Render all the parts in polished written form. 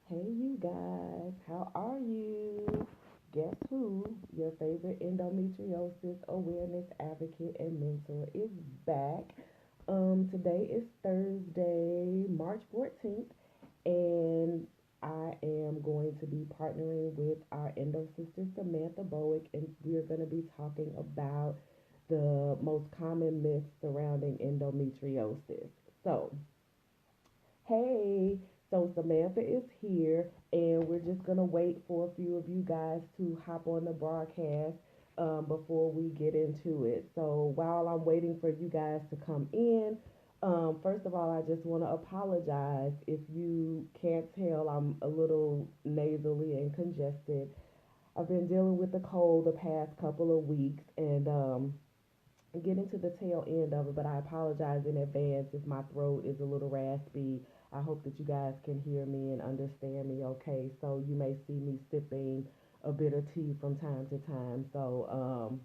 Hey, you guys, how are you? Guess who? Your favorite endometriosis awareness advocate and mentor is back. Today is Thursday, March 14th, and I am going to be partnering with our endo sister Samantha Bowick, and we're going to be talking about the most common myths surrounding endometriosis. So, hey, so Samantha is here, and we're just gonna wait for a few of you guys to hop on the broadcast before we get into it. So while I'm waiting for you guys to come in, first of all, I just want to apologize if you can't tell. I'm a little nasally and congested. I've been dealing with the cold the past couple of weeks, and getting to the tail end of it, but I apologize in advance if my throat is a little raspy. I hope that you guys can hear me and understand me okay. So you may see me sipping a bit of tea from time to time. So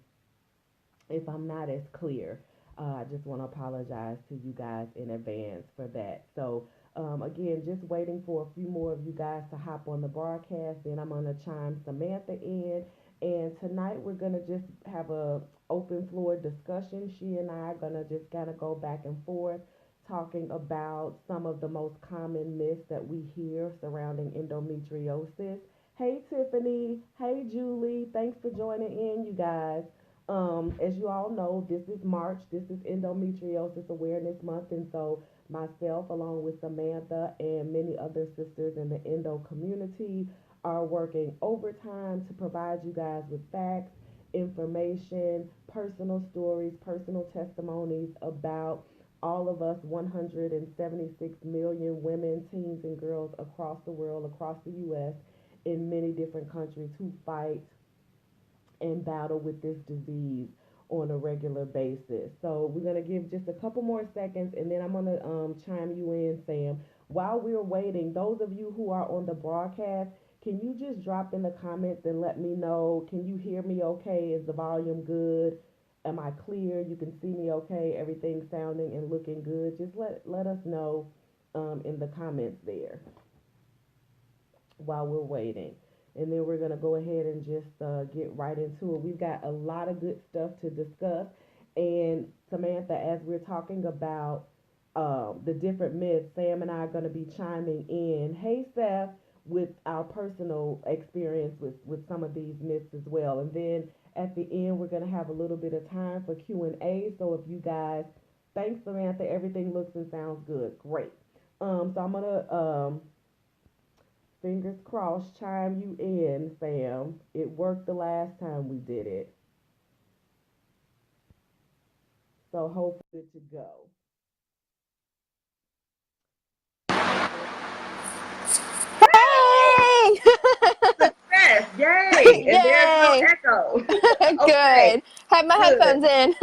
if I'm not as clear, I just want to apologize to you guys in advance for that. So again, just waiting for a few more of you guys to hop on the broadcast. Then I'm gonna chime Samantha in, and tonight we're gonna just have a open floor discussion. She and I are gonna just kind of go back and forth talking about some of the most common myths that we hear surrounding endometriosis. Hey Tiffany, hey Julie, thanks for joining in, you guys. As you all know, this is March. This is Endometriosis Awareness Month, and so myself, along with Samantha and many other sisters in the endo community, are working overtime to provide you guys with facts, information, personal stories, personal testimonies about all of us 176 million women, teens, and girls across the world, across the U.S., in many different countries who fight and battle with this disease on a regular basis. So we're gonna give just a couple more seconds, and then I'm gonna chime you in, Sam. While we're waiting, those of you who are on the broadcast, can you just drop in the comments and let me know? Can you hear me okay? Is the volume good? Am I clear? You can see me okay? Everything sounding and looking good? Just let us know in the comments there while we're waiting. And then we're going to go ahead and just get right into it. We've got a lot of good stuff to discuss. And Samantha, as we're talking about the different myths, Sam and I are going to be chiming in. Hey, Seth, with our personal experience with some of these myths as well. And then at the end, we're going to have a little bit of time for Q&A. So if you guys, thanks, Samantha, everything looks and sounds good. Great. So I'm going to fingers crossed, chime you in, Sam. It worked the last time we did it. So hopefully good to go. Hey! Success! Yay! And there's no Yay! echo. Okay, Good. Have my good. headphones in.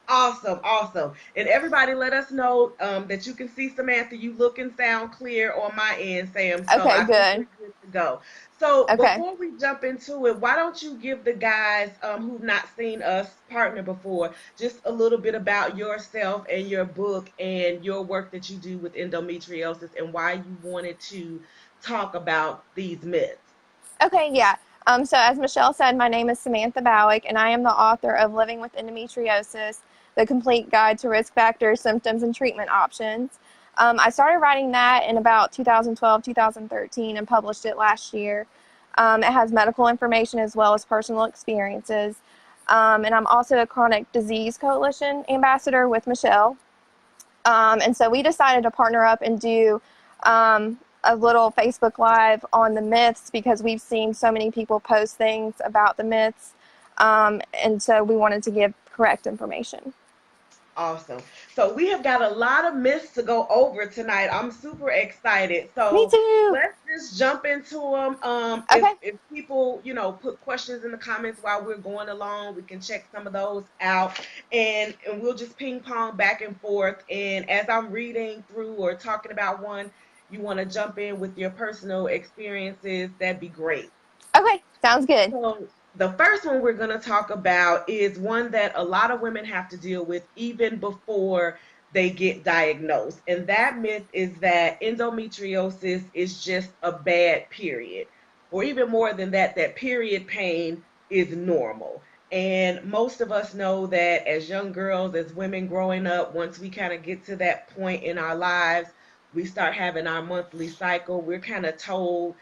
Awesome, awesome. And everybody let us know that you can see Samantha. You look and sound clear on my end, Sam. So Okay, I think good. we're good to go. So Okay. before we jump into it, why don't you give the guys who've not seen us partner before just a little bit about yourself and your book and your work that you do with endometriosis and why you wanted to talk about these myths. Okay, yeah. So as Michelle said, my name is Samantha Bowick, and I am the author of Living with Endometriosis, the complete guide to risk factors, symptoms, and treatment options. I started writing that in about 2012, 2013, and published it last year. It has medical information as well as personal experiences. And I'm also a Chronic Disease Coalition ambassador with Michelle. And so we decided to partner up and do a little Facebook Live on the myths because we've seen so many people post things about the myths. And so we wanted to give correct information. Awesome. So we have got a lot of myths to go over tonight. I'm super excited. Me So too. let's just jump into them. Okay. If people, put questions in the comments while we're going along, we can check some of those out, and we'll just ping pong back and forth. And as I'm reading through or talking about one, you want to jump in with your personal experiences, that'd be great. Okay. Sounds good. So the first one we're going to talk about is one that a lot of women have to deal with even before they get diagnosed. And that myth is that endometriosis is just a bad period, or even more than that, that period pain is normal. And most of us know that as young girls, as women growing up, once we kind of get to that point in our lives, we start having our monthly cycle. We're kind of told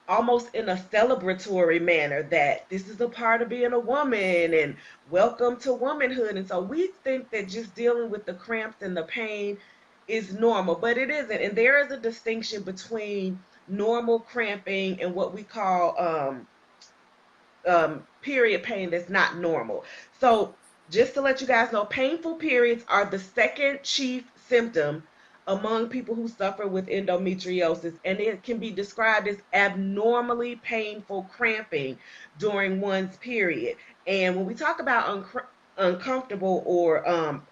almost in a celebratory manner that this is a part of being a woman and welcome to womanhood. And so we think that just dealing with the cramps and the pain is normal, but it isn't. And there is a distinction between normal cramping and what we call period pain that's not normal. So, just to let you guys know, painful periods are the second chief symptom among people who suffer with endometriosis, and it can be described as abnormally painful cramping during one's period. And when we talk about uncomfortable or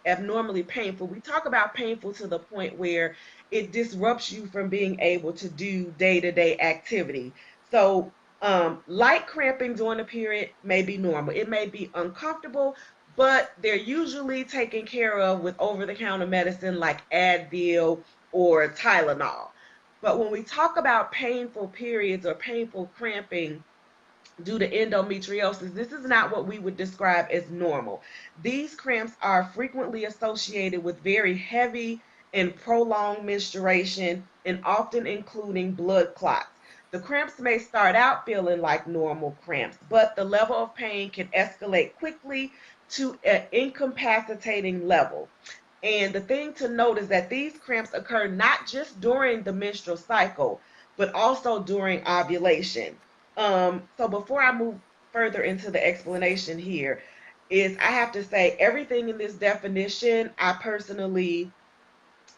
abnormally painful, we talk about painful to the point where it disrupts you from being able to do day to day activity. So, light cramping during the period may be normal. It may be uncomfortable, but they're usually taken care of with over the counter medicine like Advil or Tylenol. But when we talk about painful periods or painful cramping due to endometriosis, this is not what we would describe as normal. These cramps are frequently associated with very heavy and prolonged menstruation and often including blood clots. The cramps may start out feeling like normal cramps, but the level of pain can escalate quickly to an incapacitating level. And the thing to note is that these cramps occur not just during the menstrual cycle, but also during ovulation. So before I move further into the explanation here, is I have to say everything in this definition I personally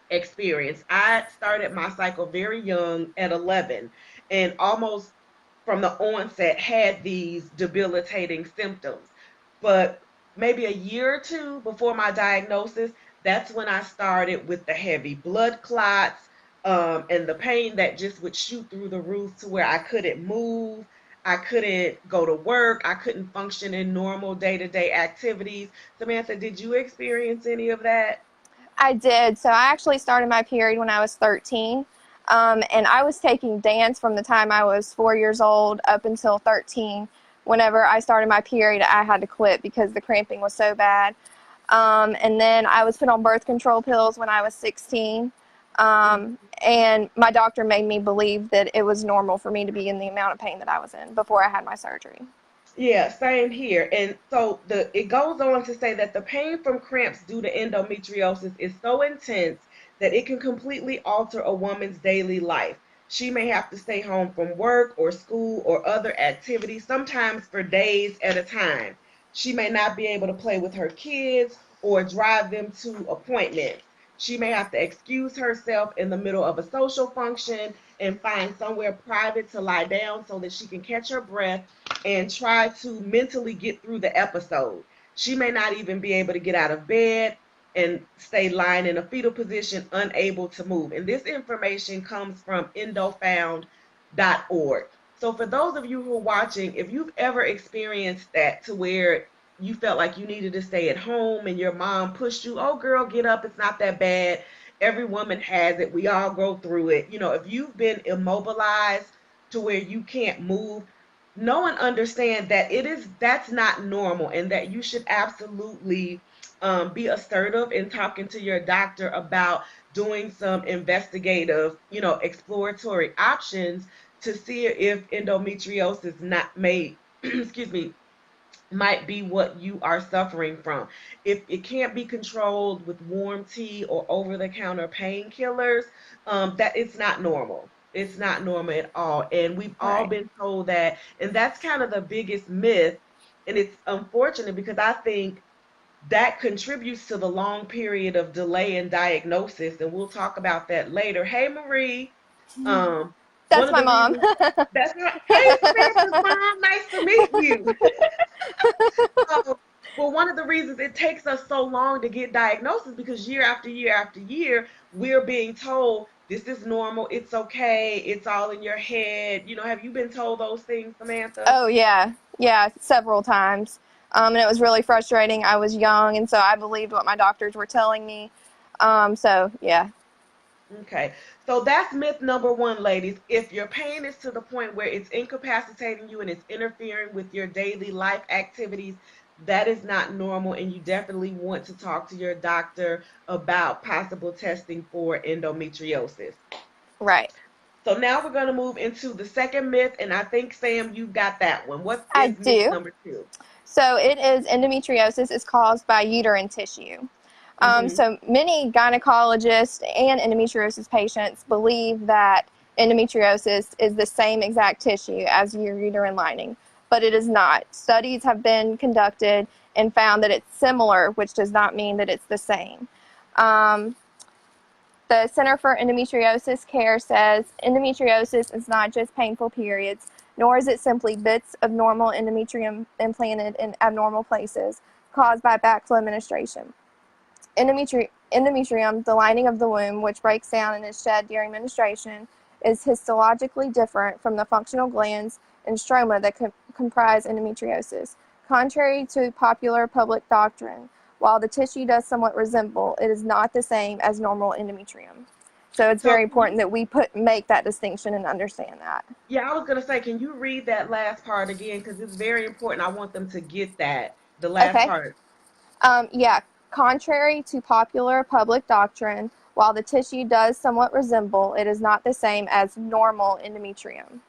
experience. I started my cycle very young at 11 and almost from the onset had these debilitating symptoms. But maybe a year or two before my diagnosis, that's when I started with the heavy blood clots and the pain that just would shoot through the roof to where I couldn't move. I couldn't go to work. I couldn't function in normal day to day activities. Samantha, did you experience any of that? I did. So I actually started my period when I was 13. And I was taking dance from the time I was 4 years old up until 13. Whenever I started my period, I had to quit because the cramping was so bad. And then I was put on birth control pills when I was 16. And my doctor made me believe that it was normal for me to be in the amount of pain that I was in before I had my surgery. Yeah, same here. And so it goes on to say that the pain from cramps due to endometriosis is so intense that it can completely alter a woman's daily life. She may have to stay home from work or school or other activities, sometimes for days at a time. She may not be able to play with her kids or drive them to appointments. She may have to excuse herself in the middle of a social function and find somewhere private to lie down so that she can catch her breath and try to mentally get through the episode. She may not even be able to get out of bed and stay lying in a fetal position, unable to move. And this information comes from endofound.org. So, for those of you who are watching, if you've ever experienced that to where you felt like you needed to stay at home and your mom pushed you, oh, girl, get up, it's not that bad. Every woman has it. We all go through it. If you've been immobilized to where you can't move, know and understand that that's not normal and that you should absolutely be assertive in talking to your doctor about doing some investigative, exploratory options to see if endometriosis not may excuse me, might be what you are suffering from. If it can't be controlled with warm tea or over the counter painkillers, that it's not normal. It's not normal at all. And we've all Right. been told that. And that's kind of the biggest myth. And it's unfortunate because I think that contributes to the long period of delay in diagnosis. And we'll talk about that later. Hey, Marie. One That's of my the mom. reasons that's not, hey, Samantha's mom, nice to meet you. Um, well, one of the reasons it takes us so long to get diagnosis because year after year after year, we're being told this is normal, it's okay, it's all in your head. Have you been told those things, Samantha? Oh, yeah. Yeah, several times. And it was really frustrating. I was young, and so I believed what my doctors were telling me. So yeah. Okay, so that's myth number one, ladies. If your pain is to the point where it's incapacitating you and it's interfering with your daily life activities, that is not normal, and you definitely want to talk to your doctor about possible testing for endometriosis. Right. So now we're going to move into the second myth, and I think, Sam, you've got that one. What I is myth do. number two? So it is endometriosis is caused by uterine tissue. Mm-hmm. So many gynecologists and endometriosis patients believe that endometriosis is the same exact tissue as your uterine lining, but it is not. Studies have been conducted and found that it's similar, which does not mean that it's the same. Um, the Center for Endometriosis Care says endometriosis is not just painful periods, nor is it simply bits of normal endometrium implanted in abnormal places caused by backflow menstruation. Endometrium, the lining of the womb, which breaks down and is shed during menstruation, is histologically different from the functional glands and stroma that comprise endometriosis. Contrary to popular public doctrine, while the tissue does somewhat resemble, it is not the same as normal endometrium. So it's So, very important that we make that distinction and understand that. yeah, I was going to say, can you read that last part again? Because it's very important. I want them to get that, the last Okay. part. Yeah. Contrary to popular public doctrine, while the tissue does somewhat resemble, it is not the same as normal endometrium.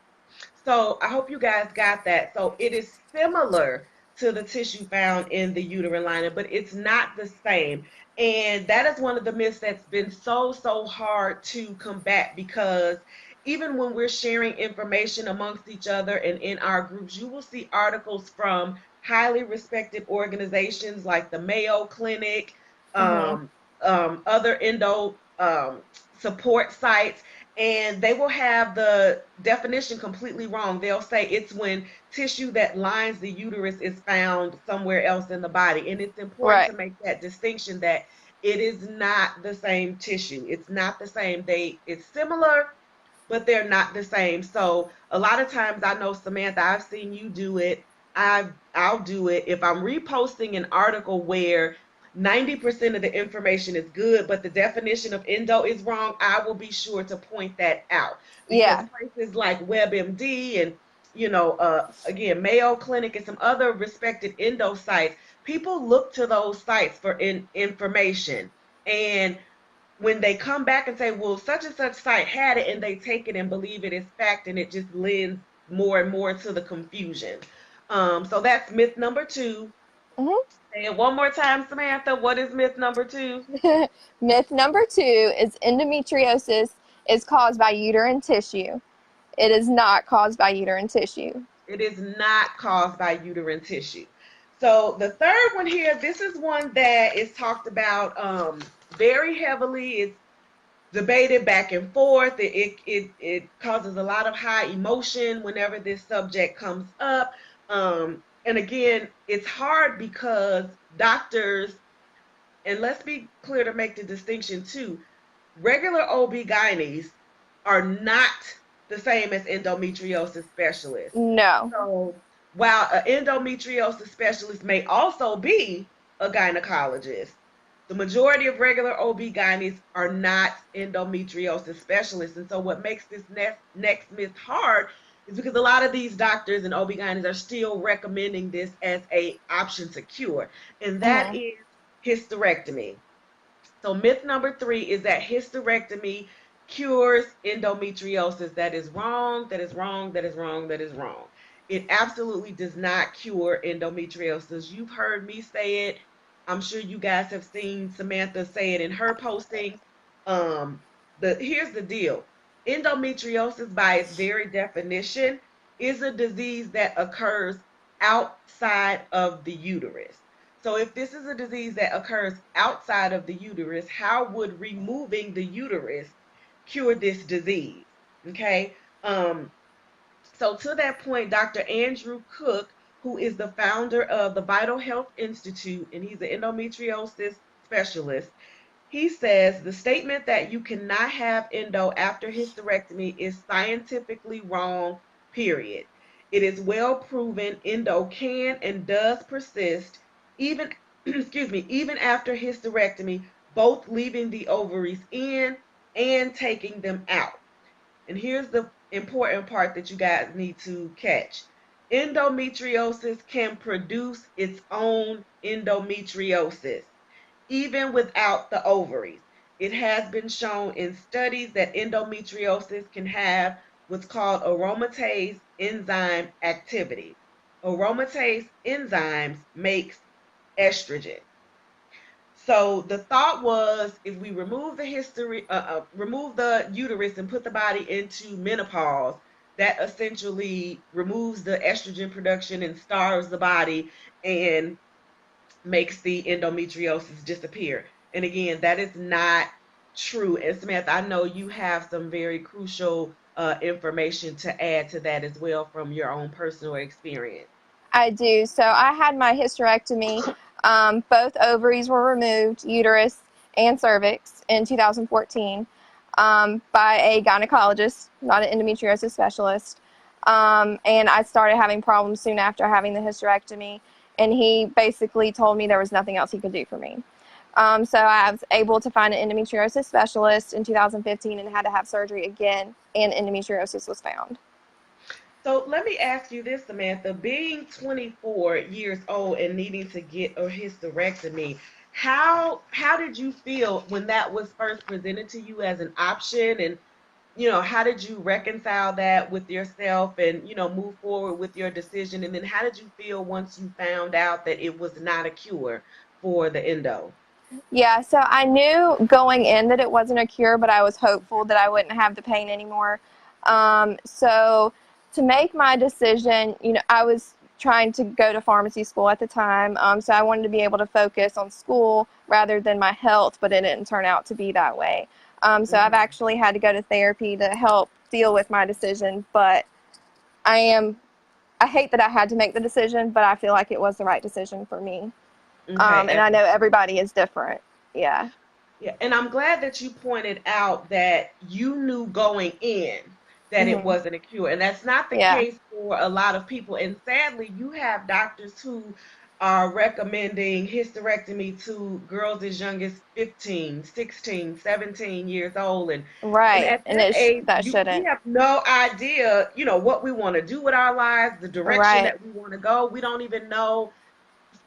So I hope you guys got that. So it is similar to the tissue found in the uterine lining, but it's not the same. And that is one of the myths that's been so hard to combat, because even when we're sharing information amongst each other and in our groups, you will see articles from highly respected organizations like the Mayo Clinic, Mm-hmm. um, other endo support sites, and they will have the definition completely wrong. They'll say it's when tissue that lines the uterus is found somewhere else in the body. And it's important Right. to make that distinction that it is not the same tissue. It's not the same. It's similar, but they're not the same. So a lot of times, I know, Samantha, I've seen you do it. I'll do it if I'm reposting an article where 90% of the information is good, but the definition of endo is wrong. I will be sure to point that out, because Yeah. places like WebMD and, again, Mayo Clinic and some other respected endo sites, people look to those sites for information. And when they come back and say, well, such and such site had it, and they take it and believe it is fact, and it just lends more and more to the confusion. So that's myth number two. Say it one more time, Samantha. What is myth number two? Mm-hmm. Myth number two is endometriosis is caused by uterine tissue. It is not caused by uterine tissue. It is not caused by uterine tissue. So the third one here, this is one that is talked about very heavily. It's debated back and forth. It causes a lot of high emotion whenever this subject comes up. And again, it's hard because doctors, and let's be clear to make the distinction too, regular OB-GYNs are not the same as endometriosis specialists. No. So while an endometriosis specialist may also be a gynecologist, the majority of regular OB-GYNs are not endometriosis specialists. And so what makes this next myth hard is because a lot of these doctors and OB-GYNs are still recommending this as a option to cure, and that Mm-hmm. is hysterectomy. So myth number three is that hysterectomy cures endometriosis. That is wrong. That is wrong. That is wrong. That is wrong. It absolutely does not cure endometriosis. You've heard me say it. I'm sure you guys have seen Samantha say it in her postings. Um, here's the deal. Endometriosis, by its very definition, is a disease that occurs outside of the uterus. So if this is a disease that occurs outside of the uterus, how would removing the uterus cure this disease? Okay. So to that point, Dr. Andrew Cook, who is the founder of the Vital Health Institute, and he's an endometriosis specialist, he says the statement that you cannot have endo after hysterectomy is scientifically wrong, period. It is well proven endo can and does persist even excuse me, even after hysterectomy, both leaving the ovaries in and taking them out. And here's the important part that you guys need to catch. Endometriosis can produce its own endometriosis, even without the ovaries. It has been shown in studies that endometriosis can have what's called aromatase enzyme activity. Aromatase enzymes makes estrogen. So the thought was, if we remove remove the uterus and put the body into menopause, that essentially removes the estrogen production and starves the body and makes the endometriosis disappear. And again, that is not true. And Samantha, I know you have some very crucial information to add to that as well from your own personal experience. I do. So I had my hysterectomy. Both ovaries were removed, uterus and cervix, in 2014 by a gynecologist, not an endometriosis specialist. And I started having problems soon after having the hysterectomy. And he basically told me there was nothing else he could do for me. So I was able to find an endometriosis specialist in 2015 and had to have surgery again, and endometriosis was found. So let me ask you this, Samantha. Being 24 years old and needing to get a hysterectomy, how did you feel when that was first presented to you as an option? And how did you reconcile that with yourself and move forward with your decision? And then how did you feel once you found out that it was not a cure for the endo? Yeah, so I knew going in that it wasn't a cure, but I was hopeful that I wouldn't have the pain anymore. So to make my decision, I was trying to go to pharmacy school at the time, so I wanted to be able to focus on school rather than my health, but it didn't turn out to be that way. So I've Hmm. actually had to go to therapy to help deal with my decision, but I am, I hate that I had to make the decision, but I feel like it was the right decision for me. Okay, And I know absolutely. everybody is different. Yeah. Yeah, and I'm glad that you pointed out that you knew going in that it Hmm. wasn't a cure. And that's not the Yeah. case for a lot of people. And sadly, you have doctors who are recommending hysterectomy to girls as young as 15, 16, 17 years old. And Right. at And that age, that we shouldn't. have no idea, what we want to do with our lives, the direction Right. that we want to go. We don't even know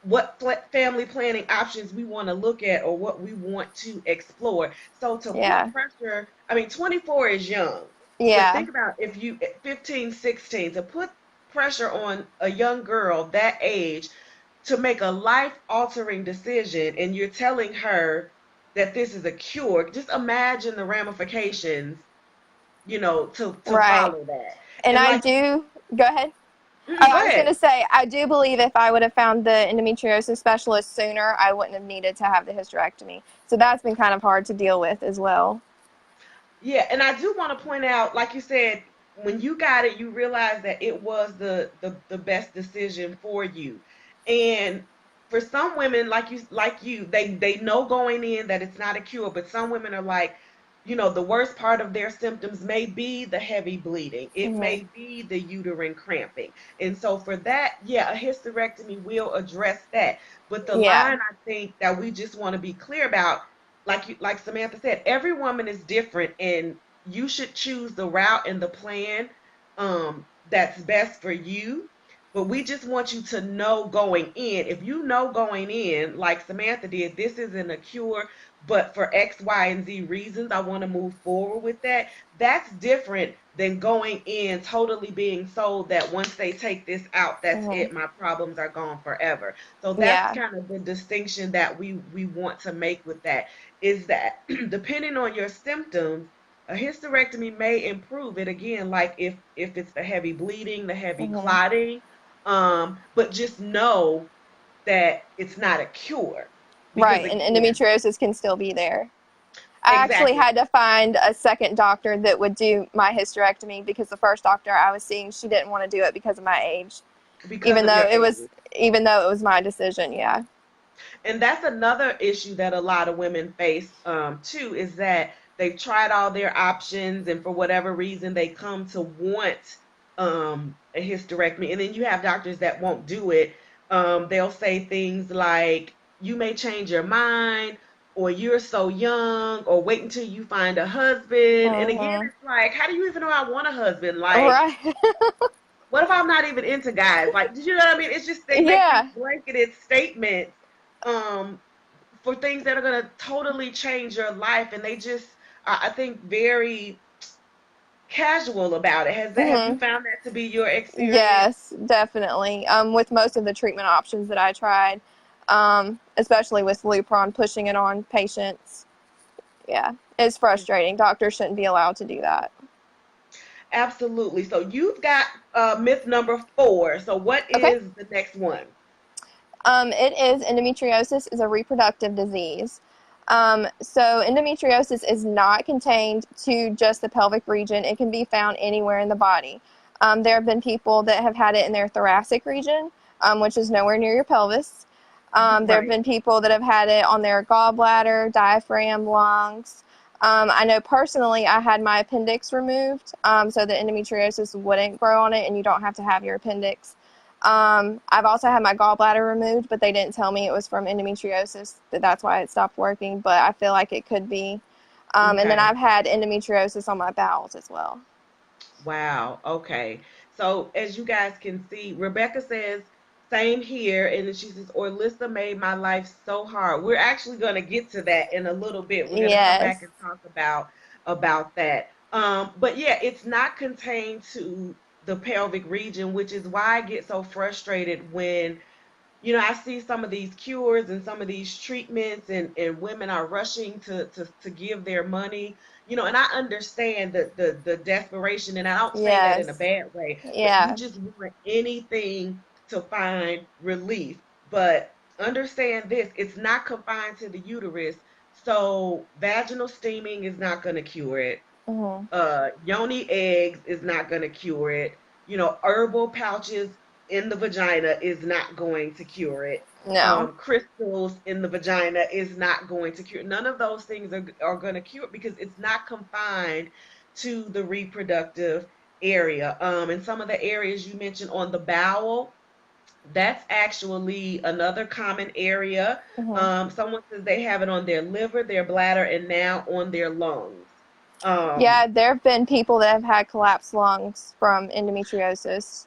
what family planning options we want to look at or what we want to explore. So to put Yeah. pressure, I mean, 24 is young, but Yeah. think about if you 15, 16, to put pressure on a young girl that age to make a life altering decision and you're telling her that this is a cure. Just imagine the ramifications, to Right. follow that. And And I like, do, go ahead. Oh, go I was going ahead. to say, I do believe if I would have found the endometriosis specialist sooner, I wouldn't have needed to have the hysterectomy. So that's been kind of hard to deal with as well. Yeah, and I do want to point out, like you said, when you got it, you realized that it was the best decision for you. And for some women, like you, they know going in that it's not a cure, but some women are like, the worst part of their symptoms may be the heavy bleeding. It Hmm. may be the uterine cramping. And so for that, yeah, a hysterectomy will address that. But the Yeah. line I think that we just want to be clear about, like Samantha said, every woman is different, and you should choose the route and the plan that's best for you. But we just want you to know going in. If you know going in, like Samantha did, this isn't a cure, but for X, Y, and Z reasons, I want to move forward with that. That's different than going in totally being sold that once they take this out, that's Hmm. it. My problems are gone forever. So that's Yeah. kind of the distinction that we want to make with that, is that depending on your symptoms, a hysterectomy may improve it again, like if it's the heavy bleeding, the heavy Hmm. clotting, but just know that it's not a cure because Right. And again, endometriosis can still be there. I actually exactly, had to find a second doctor that would do my hysterectomy because the first doctor I was seeing, she didn't want to do it because of my age, because even of though your it was age. even though it was my decision. Yeah. And that's another issue that a lot of women face too, is that they've tried all their options and for whatever reason they come to want a hysterectomy. And then you have doctors that won't do it. They'll say things like, you may change your mind, or you're so young, or wait until you find a husband. And again, Mhm. it's like, how do you even know I want a husband? Like, Right. what if I'm not even into guys? Like, did you know what I mean? It's just they make these Yeah. blanketed statements um for things that are gonna totally change your life, and they just I think very casual about it. Have you Mhm. found that to be your experience? Yes, definitely. With most of the treatment options that I tried, especially with Lupron, pushing it on patients. Yeah, it's frustrating. Doctors shouldn't be allowed to do that. Absolutely. So you've got myth number 4. So what Okay. is the next one? It is endometriosis is a reproductive disease. So endometriosis is not contained to just the pelvic region. It can be found anywhere in the body. There have been people that have had it in their thoracic region, which is nowhere near your pelvis. There have Right. been people that have had it on their gallbladder, diaphragm, lungs. I know personally, I had my appendix removed so that endometriosis wouldn't grow on it, and you don't have to have your appendix. I've also had my gallbladder removed, but they didn't tell me it was from endometriosis. That's why it stopped working. But I feel like it could be. And then Okay. I've had endometriosis on my bowels as well. Wow. Okay. So as you guys can see, Rebecca says, same here. And then she says, Orlissa made my life so hard. We're actually going to get to that in a little bit. We're going to come back Yes. and talk about that. But yeah, it's not contained to the pelvic region, which is why I get so frustrated when I see some of these cures and some of these treatments, and women are rushing to give their money, and I understand the desperation, and I don't say that in a Yes. bad way, but you Yeah. just want anything to find relief. But understand this, it's not confined to the uterus. So vaginal steaming is not going to cure it. Hmm. Yoni eggs is not going to cure it. Herbal pouches in the vagina is not going to cure it. No. Crystals in the vagina is not going to cure. None of those things are going to cure it because it's not confined to the reproductive area. And some of the areas you mentioned on the bowel, that's actually another common area. Hmm. Someone says they have it on their liver, their bladder, and now on their lungs. Um, Yeah, there have been people that have had collapsed lungs from endometriosis.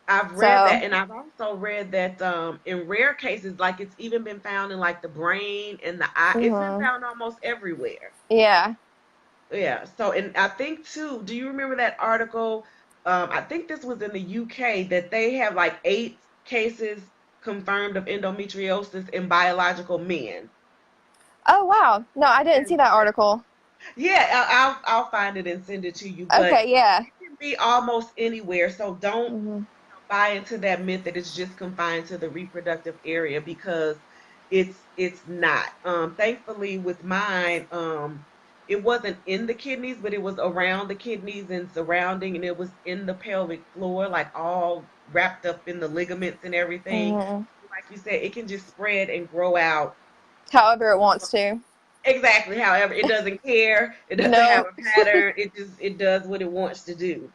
I've read So, that, and I've also read that in rare cases, like it's even been found in like the brain and the eye. It's been hmm, found almost everywhere. yeah. Yeah. So, and I think too, do you remember that article? I think this was in the UK that they have like 8 cases confirmed of endometriosis in biological men. Oh, wow. No, I didn't And see that article. yeah, I'll find it and send it to you. But Okay, yeah. it can be almost anywhere. So don't Hmm. buy into that myth that it's just confined to the reproductive area, because it's not. Thankfully with mine, it wasn't in the kidneys, but it was around the kidneys and surrounding, and it was in the pelvic floor, like all wrapped up in the ligaments and everything. Hmm. Like you said, it can just spread and grow out. However it wants to. Exactly. However, it doesn't care. It doesn't have No. a pattern. It does what it wants to do.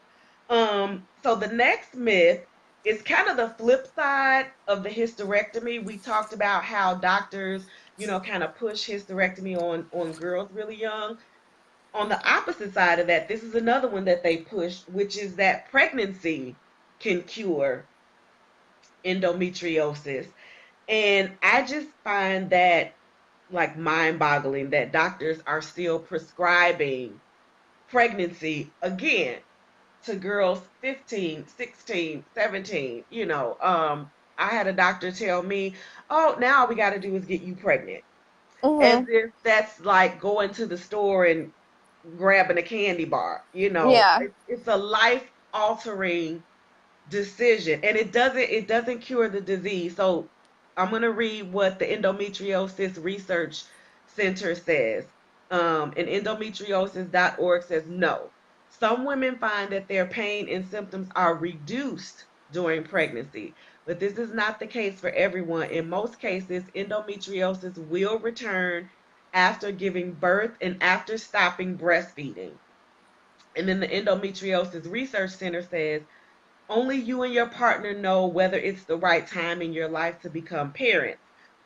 So the next myth is kind of the flip side of the hysterectomy. We talked about how doctors, kind of push hysterectomy on girls really young. On the opposite side of that, this is another one that they push, which is that pregnancy can cure endometriosis. And I just find that like mind-boggling that doctors are still prescribing pregnancy again to girls 15, 16, 17. I had a doctor tell me, "Oh, now all we got to do is get you pregnant." As Hmm. if that's like going to the store and grabbing a candy bar. Yeah. It's a life-altering decision, and it doesn't cure the disease. So I'm going to read what the Endometriosis Research Center says. And endometriosis.org says, no, some women find that their pain and symptoms are reduced during pregnancy, but this is not the case for everyone. In most cases, endometriosis will return after giving birth and after stopping breastfeeding. And then the Endometriosis Research Center says, only you and your partner know whether it's the right time in your life to become parents.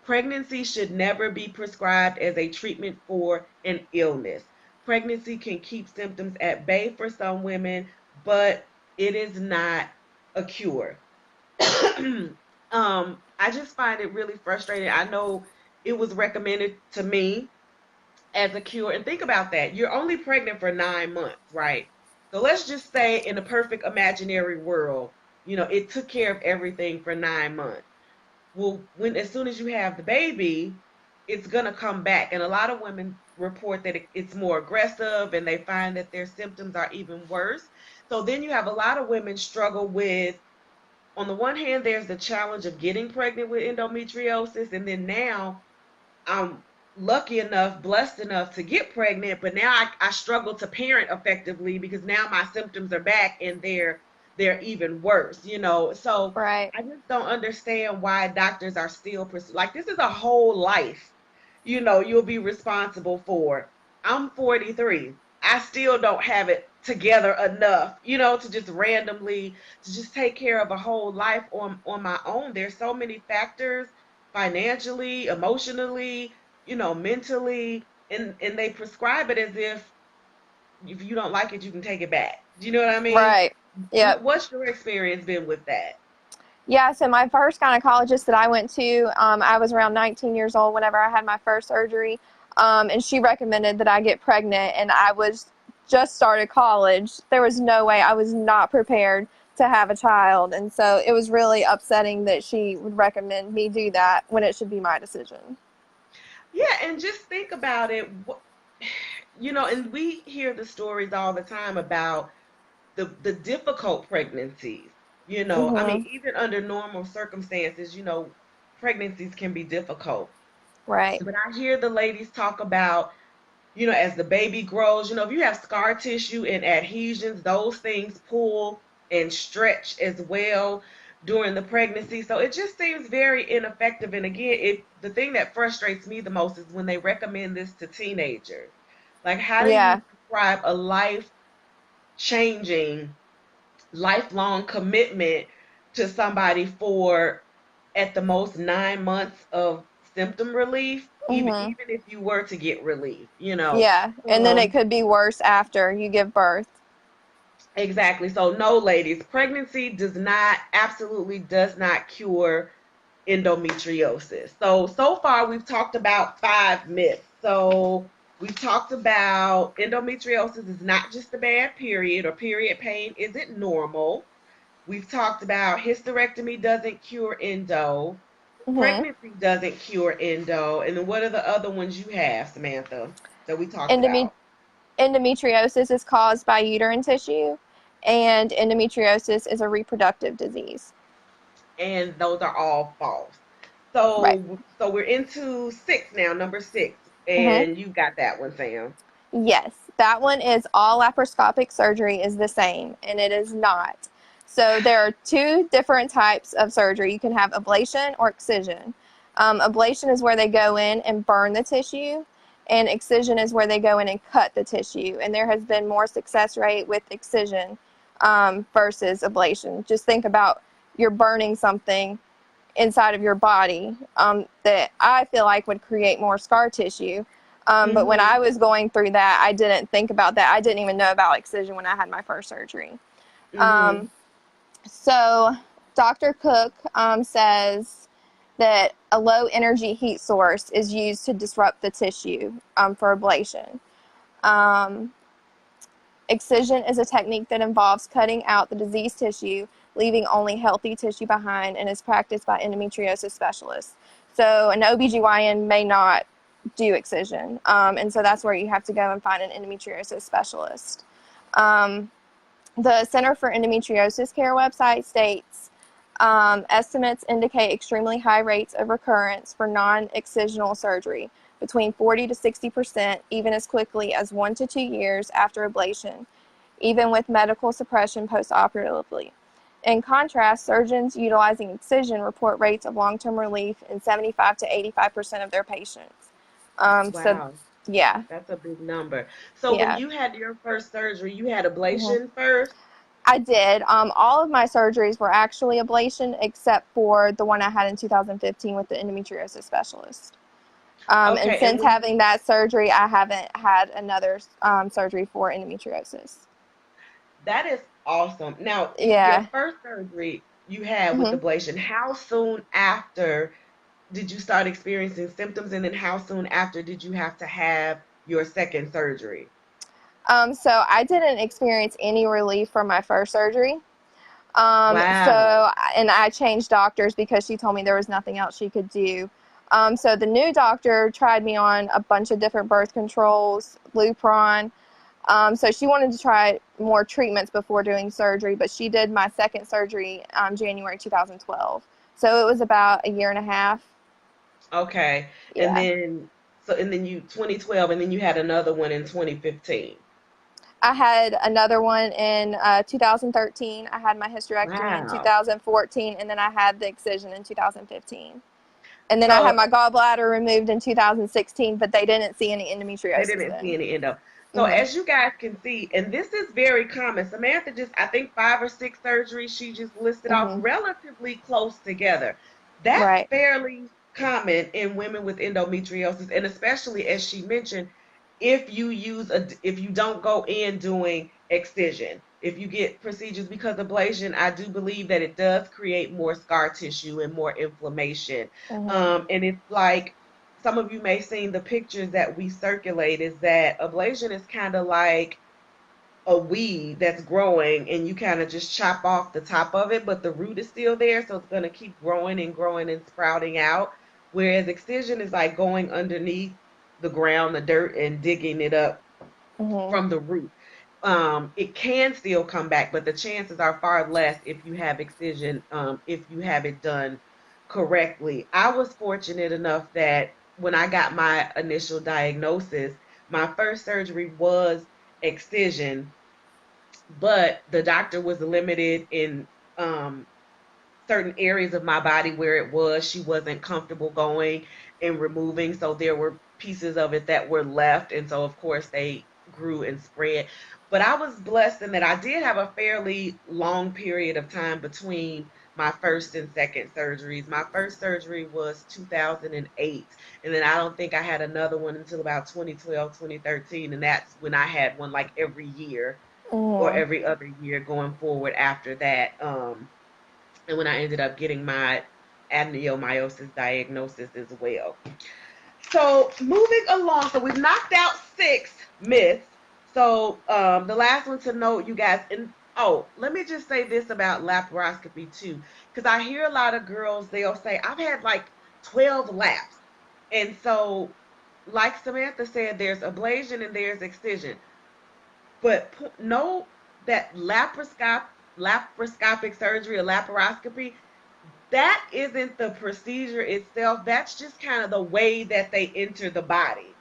Pregnancy should never be prescribed as a treatment for an illness. Pregnancy can keep symptoms at bay for some women, but it is not a cure. I just find it really frustrating. I know it was recommended to me as a cure. And think about that. You're only pregnant for 9 months, right? So let's just say in a perfect imaginary world, it took care of everything for 9 months. Well, when as soon as you have the baby, it's gonna come back. And a lot of women report that it's more aggressive and they find that their symptoms are even worse. So then you have a lot of women struggle with, on the one hand, there's the challenge of getting pregnant with endometriosis, and then now I'm lucky enough, blessed enough to get pregnant, but now I struggle to parent effectively because now my symptoms are back and they're even worse. So Right. I just don't understand why doctors are still like, this is a whole life, you'll be responsible for. I'm 43. I still don't have it together enough, to just take care of a whole life on my own. There's so many factors, financially, emotionally, mentally, and they prescribe it as if you don't like it, you can take it back. Do you know what I mean? Right. Yep. What's your experience been with that? Yeah, so my first gynecologist that I went to, I was around 19 years old whenever I had my first surgery, and she recommended that I get pregnant, and I was just started college. There was no way, I was not prepared to have a child, and so it was really upsetting that she would recommend me do that when it should be my decision. Yeah, and just think about it. And we hear the stories all the time about the difficult pregnancies. I mean, Mhm. even under normal circumstances, pregnancies can be difficult. Right. But I hear the ladies talk about, as the baby grows, if you have scar tissue and adhesions, those things pull and stretch as well during the pregnancy. So it just seems very ineffective. And again, the thing that frustrates me the most is when they recommend this to teenagers. Like, how do you Yeah. prescribe a life changing, lifelong commitment to somebody for, at the most, 9 months of symptom relief, even Mhm. even if you were to get relief. Yeah, and then it Um, could be worse after you give birth. exactly. So no, ladies, pregnancy absolutely does not cure endometriosis. So far we've talked about 5 myths. So we've talked about endometriosis is not just a bad period, or period pain isn't normal. We've talked about hysterectomy doesn't cure endo. Mhm. Pregnancy doesn't cure endo. And then what are the other ones you have, Samantha, that we talked Endome- about? Endometriosis is caused by uterine tissue, and endometriosis is a reproductive disease. And those are all false. Right. So we're into six now, number six. Mhm. And you got that one, Sam. Yes, that one is all laparoscopic surgery is the same, and it is not. So there are two different types of surgery. You can have ablation or excision. Ablation is where they go in and burn the tissue, and excision is where they go in and cut the tissue. And there has been more success rate with excision versus ablation. Just think about you're burning something inside of your body that I feel like would create more scar tissue. But when Mm-hmm. I was going through that, I didn't think about that. I didn't even know about excision when I had my first surgery. Mm-hmm. Um, so Dr. Cook says that a low energy heat source is used to disrupt the tissue for ablation. Um, Excision is a technique that involves cutting out the diseased tissue, leaving only healthy tissue behind, and is practiced by endometriosis specialists. So an OBGYN may not do excision, and so that's where you have to go and find an endometriosis specialist. Um, the Center for Endometriosis Care website states estimates indicate extremely high rates of recurrence for non excisional surgery, between 40 to 60%, even as quickly as 1 to 2 years after ablation, even with medical suppression postoperatively. In contrast, surgeons utilizing excision report rates of long term relief in 75 to 85% of their patients. So, Wow. yeah, That's a big number. So when yeah. you had your first surgery, you had Mhm. ablation first? I did. All of my surgeries were actually ablation, except for the one I had in 2015 with the endometriosis specialist. And Okay, and since when having that surgery, I haven't had another surgery for endometriosis. that is awesome. Now, your Yeah. first surgery you had with hmm ablation, how soon after did you start experiencing symptoms, and then how soon after did you have to have your second surgery? So I didn't experience any relief from my first surgery. Wow. And I changed doctors because she told me there was nothing else she could do. So the new doctor tried me on a bunch of different birth controls, Lupron. So she wanted to try more treatments before doing surgery, but she did my second surgery January 2012. So it was about a year and a half. Okay. And Yeah. then and then you 2012, and then you had another one in 2015. I had another one in 2013. I had my hysterectomy in Wow. 2014, and then I had the excision in 2015. And then I had So my gallbladder removed in 2016, but they didn't see any they endometriosis didn't see then. any endo. So hmm as you guys can see, and this is very common, Samantha just, I think, 5 or 6 surgeries she just listed off hmm relatively close together. That's Right. fairly common in women with endometriosis, and especially as she mentioned, if you don't go in doing excision, if you get procedures, because ablation, I do believe that it does create more scar tissue and more inflammation. hmm And it's like some of you may have seen the pictures that we circulate, is that ablation is kind of like a weed that's growing, and you kind of just chop off the top of it, but the root is still there, so it's going to keep growing and growing and sprouting out. Whereas excision is like going underneath the ground, the dirt, and digging it up hmm from the root. It can still come back, but the chances are far less if you have excision, if you have it done correctly. I was fortunate enough that when I got my initial diagnosis, my first surgery was excision, but the doctor was limited in um, certain areas of my body where it was she wasn't comfortable going and removing, so there were pieces of it that were left, and so of course they grew and spread. But I was blessed in that I did have a fairly long period of time between my first and second surgeries. My first surgery was 2008, and then I don't think I had another one until about 2012, 2013, and that's when I had one like every year or hmm every other year going forward after that. And when I ended up getting my adenomyosis diagnosis as well. So moving along, so we've knocked out 6 myths. So the last one to note, you guys, and oh, let me just say this about laparoscopy too, because I hear a lot of girls, they'll say, I've had like 12 laps. And so, like Samantha said, there's ablation and there's excision. But know that laparoscopic surgery or laparoscopy, that isn't the procedure itself. That's just kind of the way that they enter the body,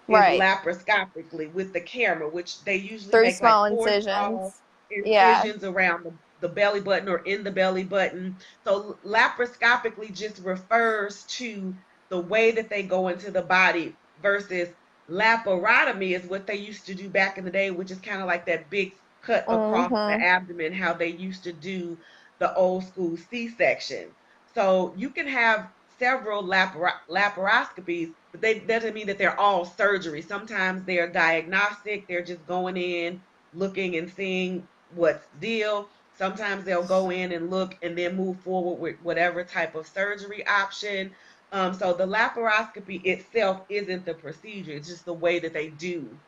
is Right. laparoscopically with the camera, which they usually Through make like small 4 small incisions. Yeah. incisions around the belly button or in the belly button. So laparoscopically just refers to the way that they go into the body, versus laparotomy is what they used to do back in the day, which is kind of like that big cut across the hmm abdomen, how they used to do the old school C-section. So you can have several laparoscopies, but they doesn't mean that they're all surgery. Sometimes they're diagnostic. They're just going in, looking and seeing what's the deal. Sometimes they'll go in and look and then move forward with whatever type of surgery option. So the laparoscopy itself isn't the procedure. It's just the way that they do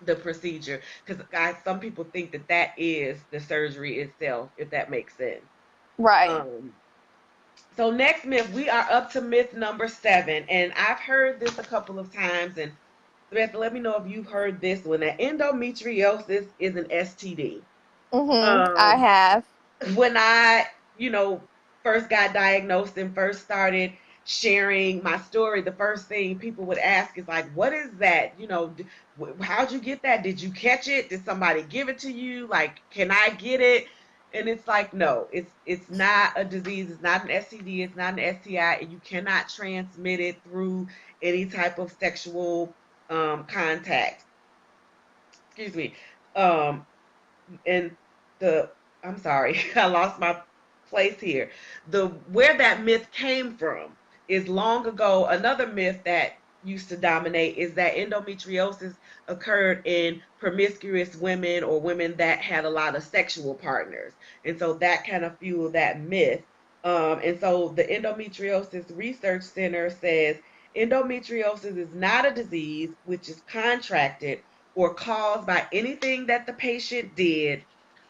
the procedure. Because guys, some people think that that is the surgery itself, if that makes sense. Right. Um, so next myth, we are up to myth number 7, and I've heard this a couple of times. And Samantha, let me know if you've heard this one. That endometriosis is an STD. I Um, have. when I, you know, first got diagnosed and first started sharing my story, the first thing people would ask is like, "What is that? How'd you get that? Did you catch it? Did somebody give it to you? Like, can I get it?" And it's like, no, it's not a disease. It's not an STD. It's not an STI. And you cannot transmit it through any type of sexual contact. Excuse me. Um, and the I'm sorry, I lost my place here. The Where that myth came from is long ago. Another myth that used to dominate is that endometriosis occurred in promiscuous women or women that had a lot of sexual partners, and so that kind of fueled that myth. And so the Endometriosis Research Center says endometriosis is not a disease which is contracted or caused by anything that the patient did,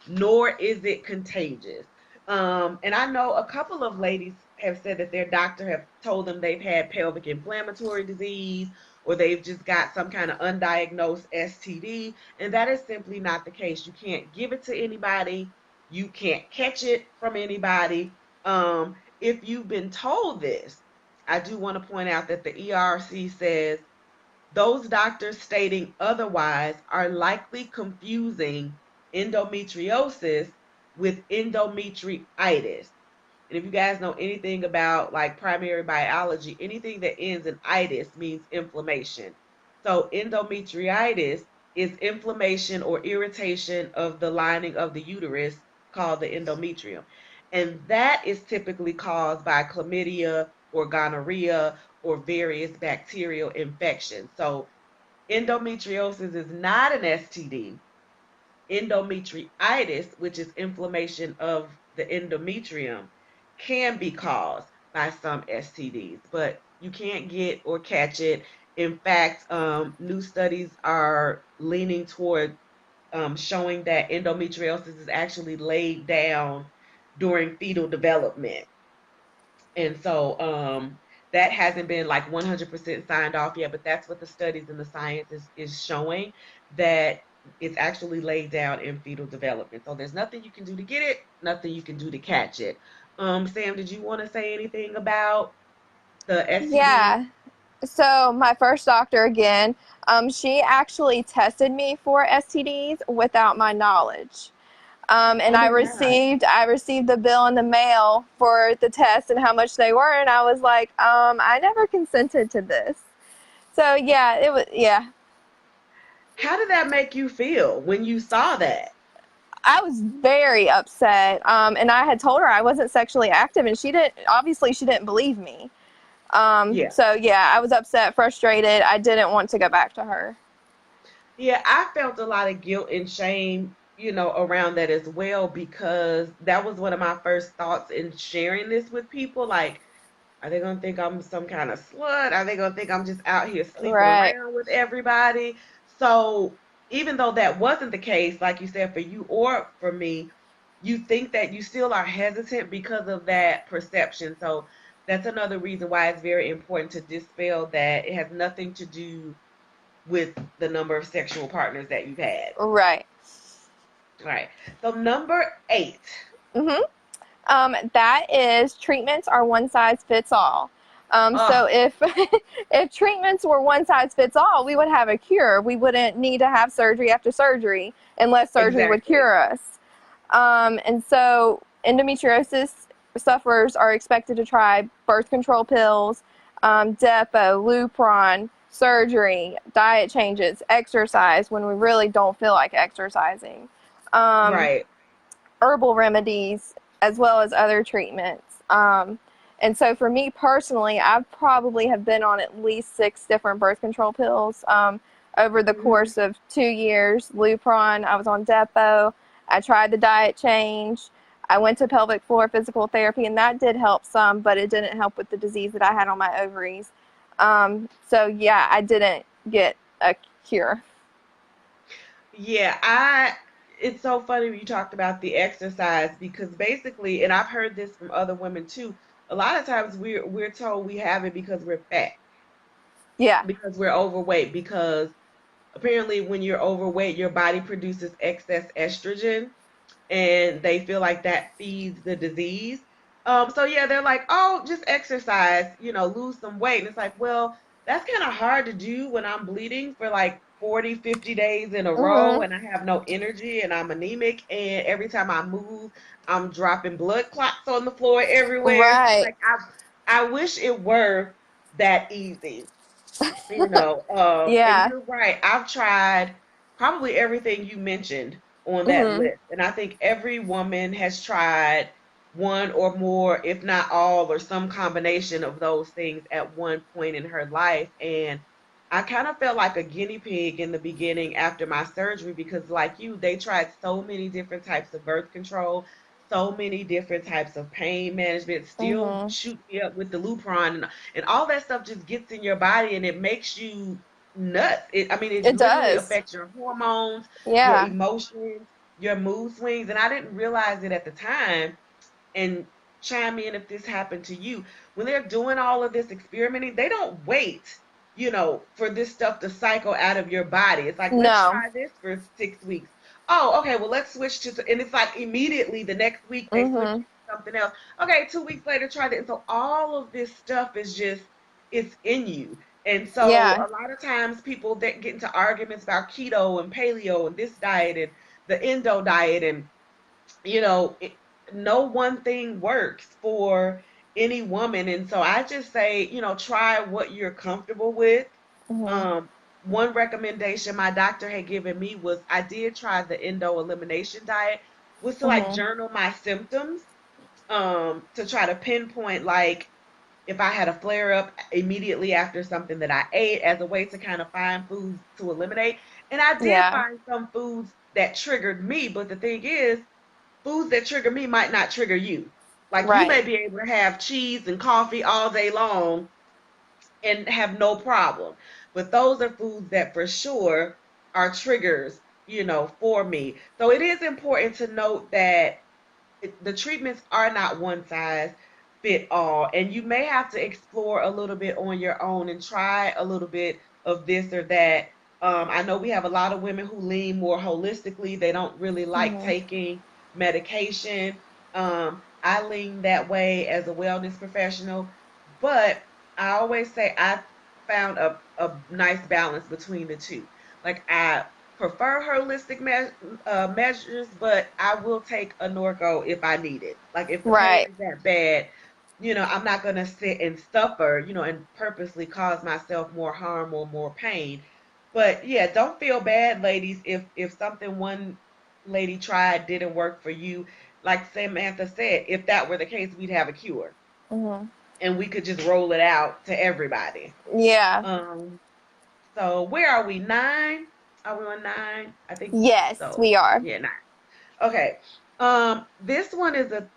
nor is it contagious. And I know a couple of ladies have said that their doctor have told them they've had pelvic inflammatory disease or they've just got some kind of undiagnosed STD, and that is simply not the case. You can't give it to anybody. You can't catch it from anybody. If you've been told this, I do want to point out that the ERC says those doctors stating otherwise are likely confusing endometriosis with endometriitis. And if you guys know anything about like primary biology, anything that ends in itis means inflammation. So endometriitis is inflammation or irritation of the lining of the uterus called the endometrium. And that is typically caused by chlamydia or gonorrhea or various bacterial infections. So endometriosis is not an STD. Endometriitis, which is inflammation of the endometrium, can be caused by some STDs, but you can't get or catch it. In fact, new studies are leaning toward showing that endometriosis is actually laid down during fetal development. And so that hasn't been like 100% signed off yet, but that's what the studies and the science is showing, that it's actually laid down in fetal development. So there's nothing you can do to get it, nothing you can do to catch it. Sam, did you want to say anything about the STD? Yeah. So my first doctor again, she actually tested me for STDs without my knowledge. And Oh my God. I received the bill in the mail for the test and how much they were, and I was like, I never consented to this. So yeah, it was yeah. How did that make you feel when you saw that? I was very upset, and I had told her I wasn't sexually active, and she didn't believe me. Yeah. So yeah, I was upset, frustrated. I didn't want to go back to her. Yeah, I felt a lot of guilt and shame, around that as well, because that was one of my first thoughts in sharing this with people. Like, are they going to think I'm some kind of slut? Are they going to think I'm just out here sleeping Right, around with everybody? So, even though that wasn't the case, like you said, for you or for me, you think that you still are hesitant because of that perception. So, that's another reason why it's very important to dispel that it has nothing to do with the number of sexual partners that you've had. right. All right. So number 8. Mm-hmm. That is treatments are one size fits all. So Oh, if if treatments were one size fits all, we would have a cure. We wouldn't need to have surgery after surgery unless surgery would exactly. cure us. And so endometriosis sufferers are expected to try birth control pills, Depo, Lupron, surgery, diet changes, exercise when we really don't feel like exercising. Um, Right. Herbal remedies as well as other treatments. And so for me personally, I probably have been on at least 6 different birth control pills over the Mhm. course of 2 years. Lupron, I was on Depo. I tried the diet change. I went to pelvic floor physical therapy, and that did help some, but it didn't help with the disease that I had on my ovaries. So yeah, I didn't get a cure. Yeah, it's so funny when you talked about the exercise because basically, and I've heard this from other women too, a lot of times we're told we have it because we're fat, Yeah. because we're overweight, because apparently when you're overweight, your body produces excess estrogen and they feel like that feeds the disease. So yeah, they're like, oh, just exercise, lose some weight. And it's like, well, that's kind of hard to do when I'm bleeding for like 40, 50 days in a row Mm-hmm. and I have no energy and I'm anemic. And every time I move, I'm dropping blood clots on the floor everywhere. So it's Right. like, I wish it were that easy, and Yeah. you're right. I've tried probably everything you mentioned. on that Mhm. list. And I think every woman has tried one or more, if not all, or some combination of those things at one point in her life. And I kind of felt like a guinea pig in the beginning after my surgery because, like you, they tried so many different types of birth control, so many different types of pain management, still Mhm. shoot me up with the Lupron, and all that stuff just gets in your body and it makes you nuts. I mean, it It literally does. affects your hormones, your Yeah. emotions, your mood swings. And I didn't realize it at the time, and chime in if this happened to you. When they're doing all of this experimenting, they don't wait, for this stuff to cycle out of your body. It's like, let's No. try this for 6 weeks. Oh, okay, well, let's switch and it's like immediately the next week they switch Mhm. to something else. Okay, 2 weeks later, try that. And so all of this stuff is just, it's in you. And so Yeah. a lot of times people that get into arguments about keto and paleo and this diet and the endo diet, and you know, it, no one thing works for any woman. And so I just say, try what you're comfortable with. Mhm. Um, one recommendation my doctor had given me was I did try the endo elimination diet, was to like Mhm. journal my symptoms, to try to pinpoint like if I had a flare up immediately after something that I ate as a way to kind of find foods to eliminate. And I did Yeah. find some foods that triggered me, but the thing is, foods that trigger me might not trigger you. Like you may Right. be able to have cheese and coffee all day long and have no problem. But those are foods that for sure are triggers, for me. So it is important to note that the treatments are not one size fit all, and you may have to explore a little bit on your own and try a little bit of this or that. I know we have a lot of women who lean more holistically. They don't really like Mhm. taking medication. I lean that way as a wellness professional, but I always say I found a nice balance between the two. Like I prefer holistic measures, but I will take a Norco if I need it. Like if the pain Right. is that bad, I'm not gonna sit and suffer, and purposely cause myself more harm or more pain. But yeah, don't feel bad, ladies, if something one lady tried didn't work for you. Like Samantha said, if that were the case, we'd have a cure Mhm. and we could just roll it out to everybody. Yeah. Um, so where are we? 9? Are we on 9? I think Yes, so. we are. Yeah, 9. Okay. This one is a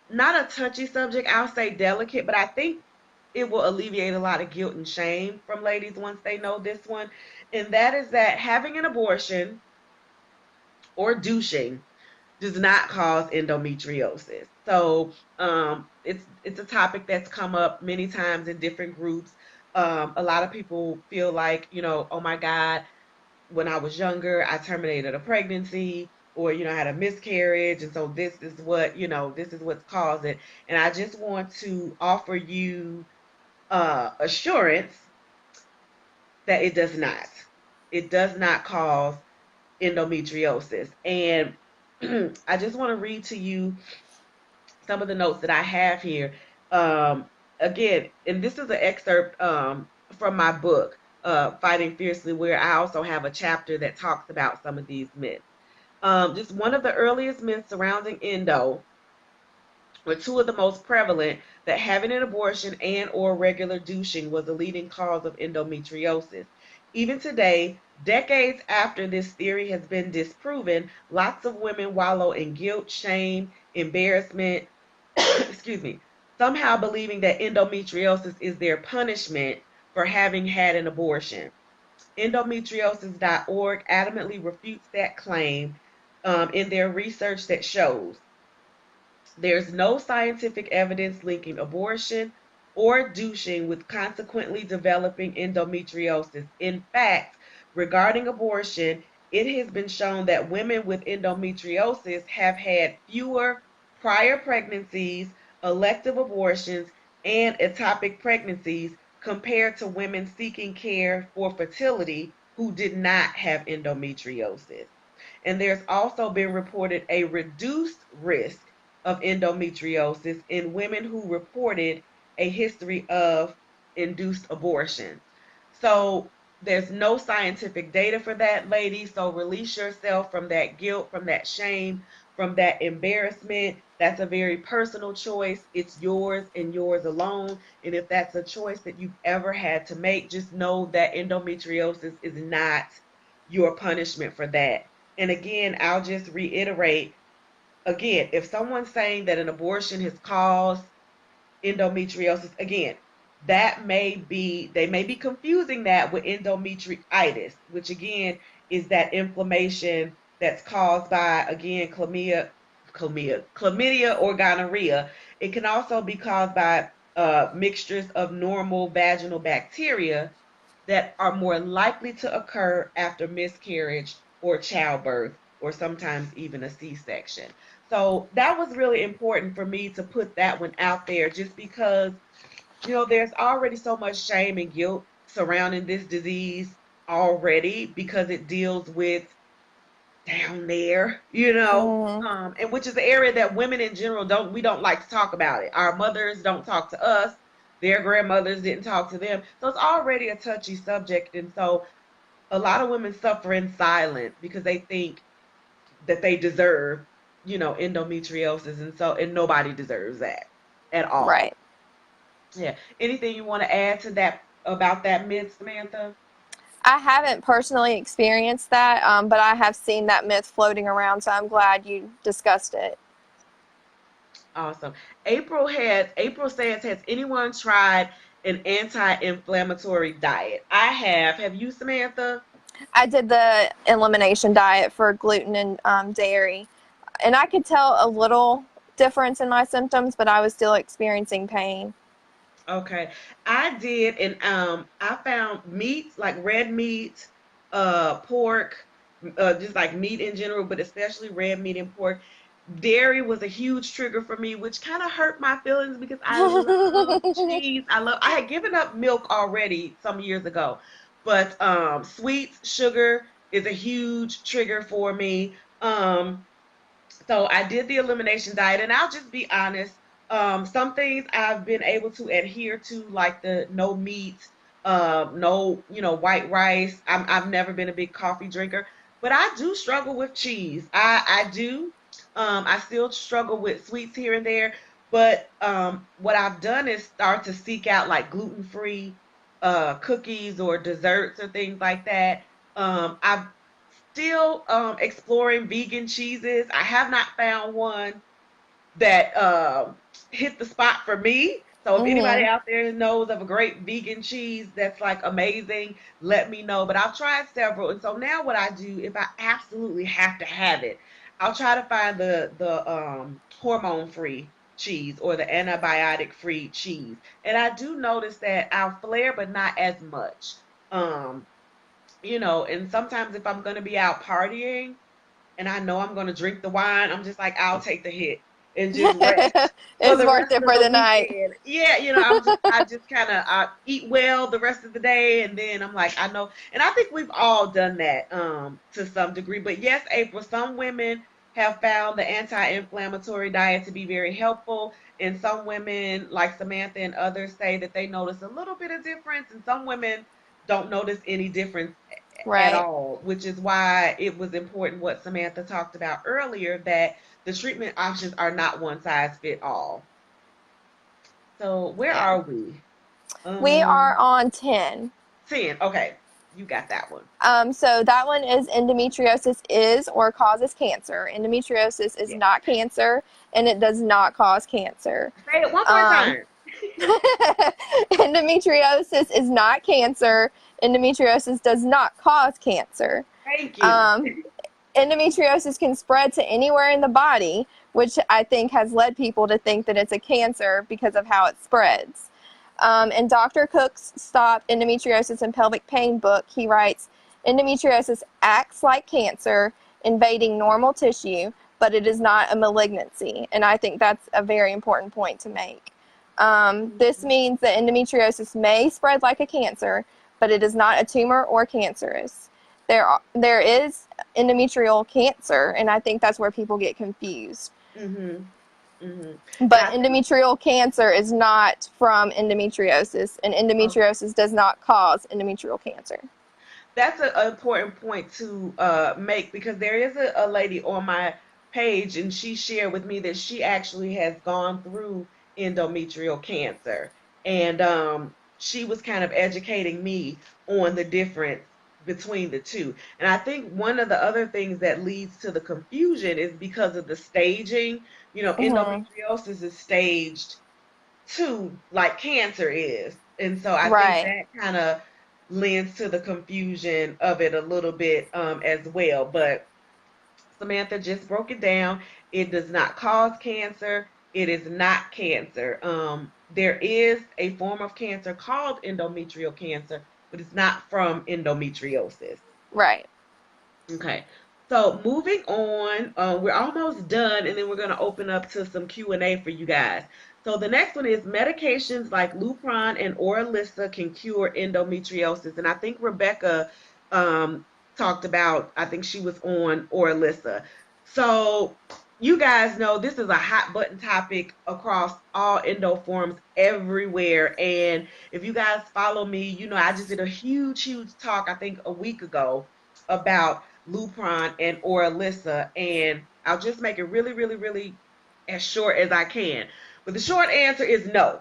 not a touchy subject. I'll say delicate, but I think it will alleviate a lot of guilt and shame from ladies once they know this one. And that is that having an abortion or douching does not cause endometriosis. So it's a topic that's come up many times in different groups. A lot of people feel like, oh my God, when I was younger, I terminated a pregnancy or, I had a miscarriage. And so this is what's caused it. And I just want to offer you assurance that it does not. It does not cause endometriosis. And I just want to read to you some of the notes that I have here. Again, and this is an excerpt from my book, Fighting Fiercely, where I also have a chapter that talks about some of these myths. Just one of the earliest myths surrounding endo, were two of the most prevalent, that having an abortion and or regular douching was a leading cause of endometriosis. Even today, decades after this theory has been disproven, lots of women wallow in guilt, shame, embarrassment, excuse me, somehow believing that endometriosis is their punishment for having had an abortion. Endometriosis.org adamantly refutes that claim in their research that shows there's no scientific evidence linking abortion or douching with consequently developing endometriosis. In fact, regarding abortion, it has been shown that women with endometriosis have had fewer prior pregnancies, elective abortions, and ectopic pregnancies compared to women seeking care for fertility who did not have endometriosis. And there's also been reported a reduced risk of endometriosis in women who reported a history of induced abortions. So There's no scientific data for that, lady. So release yourself from that guilt, from that shame, from that embarrassment. That's a very personal choice. It's yours and yours alone. And if that's a choice that you've ever had to make, just know that endometriosis is not your punishment for that. And again, I'll just reiterate again, if someone's saying that an abortion has caused endometriosis, again, that may be, they may be confusing that with endometriitis, which again is that inflammation that's caused by, again, chlamydia or gonorrhea. It can also be caused by mixtures of normal vaginal bacteria that are more likely to occur after miscarriage or childbirth, or sometimes even a C-section. So that was really important for me to put that one out there, just because, there's already so much shame and guilt surrounding this disease already, because it deals with down there, Mm, and which is the area that women in general don't like to talk about it. Our mothers don't talk to us. Their grandmothers didn't talk to them. So it's already a touchy subject. And so a lot of women suffer in silence because they think that they deserve, endometriosis. And nobody deserves that at all. right. Yeah. Anything you want to add to that about that myth, Samantha? I haven't personally experienced that, but I have seen that myth floating around, so I'm glad you discussed it. Awesome. April says, has anyone tried an anti-inflammatory diet? I have. Have you, Samantha? I did the elimination diet for gluten and dairy, and I could tell a little difference in my symptoms, but I was still experiencing pain. Okay. I did, and I found meats like red meat, pork, just like meat in general, but especially red meat and pork. Dairy was a huge trigger for me, which kind of hurt my feelings because I love cheese. I had given up milk already some years ago, but sweets, sugar is a huge trigger for me. So I did the elimination diet, and I'll just be honest. Some things I've been able to adhere to, like the no meat, no, white rice. I've never been a big coffee drinker, but I do struggle with cheese. I do. I still struggle with sweets here and there, but what I've done is start to seek out like gluten free cookies or desserts or things like that. I've still exploring vegan cheeses. I have not found one that hit the spot for me. So if anybody Hmm. out there knows of a great vegan cheese that's like amazing, let me know. But I've tried several, and so now what I do, if I absolutely have to have it, I'll try to find the hormone free cheese or the antibiotic free cheese. And I do notice that I'll flare, but not as much. Um, and sometimes if I'm going to be out partying and I know I'm going to drink the wine, I'm just like, I'll take the hit and just rest for It's the worth rest it of for the the night. weekend. Yeah, I just kind of eat well the rest of the day, and then I'm like, I know, and I think we've all done that to some degree. But yes, April, some women have found the anti-inflammatory diet to be very helpful, and some women, like Samantha and others, say that they notice a little bit of difference, and some women don't notice any difference at Right. all, which is why it was important what Samantha talked about earlier, that the treatment options are not one size fit all. So where Yeah. are we? We are Um, on 10. 10. Okay, you got that one. So that one is endometriosis is or causes cancer. Endometriosis is Yeah. not cancer, and it does not cause cancer. Say it one more Um, time. endometriosis is not cancer. Endometriosis does not cause cancer. Thank you. Um, endometriosis can spread to anywhere in the body, which I think has led people to think that it's a cancer because of how it spreads. In Dr. Cook's Stop Endometriosis and Pelvic Pain book, he writes, endometriosis acts like cancer, invading normal tissue, but it is not a malignancy. And I think that's a very important point to make. This means that endometriosis may spread like a cancer, but it is not a tumor or cancerous. There is endometrial cancer, and I think that's where people get confused. Mm-hmm. Mm-hmm. And But I think endometrial cancer is not from endometriosis, and okay. endometriosis does not cause endometrial cancer. That's an important point to make, because there is a lady on my page, and she shared with me that she actually has gone through endometrial cancer, and she was kind of educating me on the difference between the two. And I think one of the other things that leads to the confusion is because of the staging. You know, Hmm. endometriosis is staged two, like cancer is. And so I think Right. that kind of lends to the confusion of it a little bit as well. But Samantha just broke it down. It does not cause cancer. It is not cancer. There is a form of cancer called endometrial cancer, but it's not from endometriosis. Right. Okay. So moving on, we're almost done, and then we're going to open up to some Q&A for you guys. So the next one is medications like Lupron and Orilissa can cure endometriosis. And I think Rebecca talked about, I think she was on Orilissa. So you guys know this is a hot button topic across all endo forums everywhere. And if you guys follow me, you know I just did a huge talk, I think a week ago, about Lupron and Orilissa, and I'll just make it really as short as I can. But the short answer is no.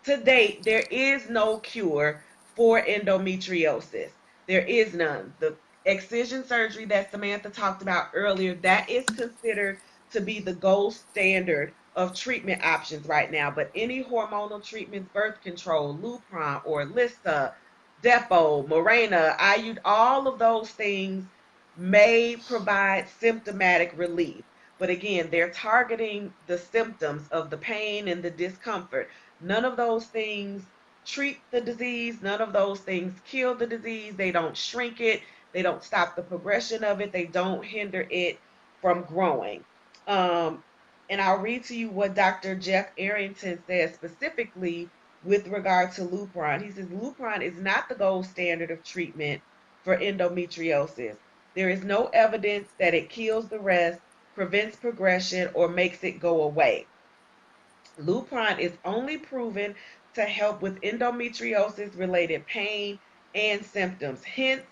To date, there is no cure for endometriosis. There is none. The excision surgery that Samantha talked about earlier, that is considered to be the gold standard of treatment options right now. But any hormonal treatments, birth control, Lupron or Lissa, Depo, Mirena, IU, all of those things may provide symptomatic relief. But again, they're targeting the symptoms of the pain and the discomfort. None of those things treat the disease. None of those things kill the disease. They don't shrink it. They don't stop the progression of it. They don't hinder it from growing. Um, and I'll read to you what Dr. Jeff Arrington says specifically with regard to Lupron. He says Lupron is not the gold standard of treatment for endometriosis. There is no evidence that it kills the rest, prevents progression, or makes it go away. Lupron is only proven to help with endometriosis related pain and symptoms. Hence,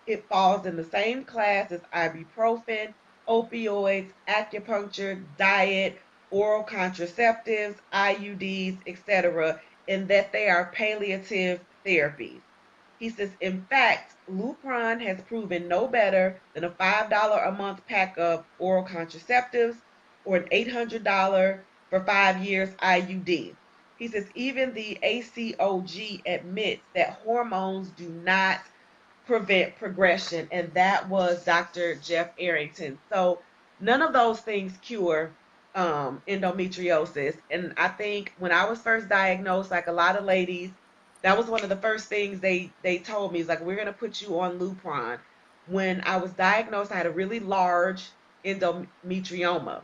it falls in the same class as ibuprofen, opioids, acupuncture, diet, oral contraceptives, IUDs, etc., in that they are palliative therapies. He says, in fact, Lupron has proven no better than a $5 a month pack of oral contraceptives or an $800 for 5 years IUD. He says, even the ACOG admits that hormones do not prevent progression, and that was Dr. Jeff Arrington. So none of those things cure endometriosis. And I think when I was first diagnosed, like a lot of ladies, that was one of the first things they told me is like, we're gonna put you on Lupron. When I was diagnosed, I had a really large endometrioma,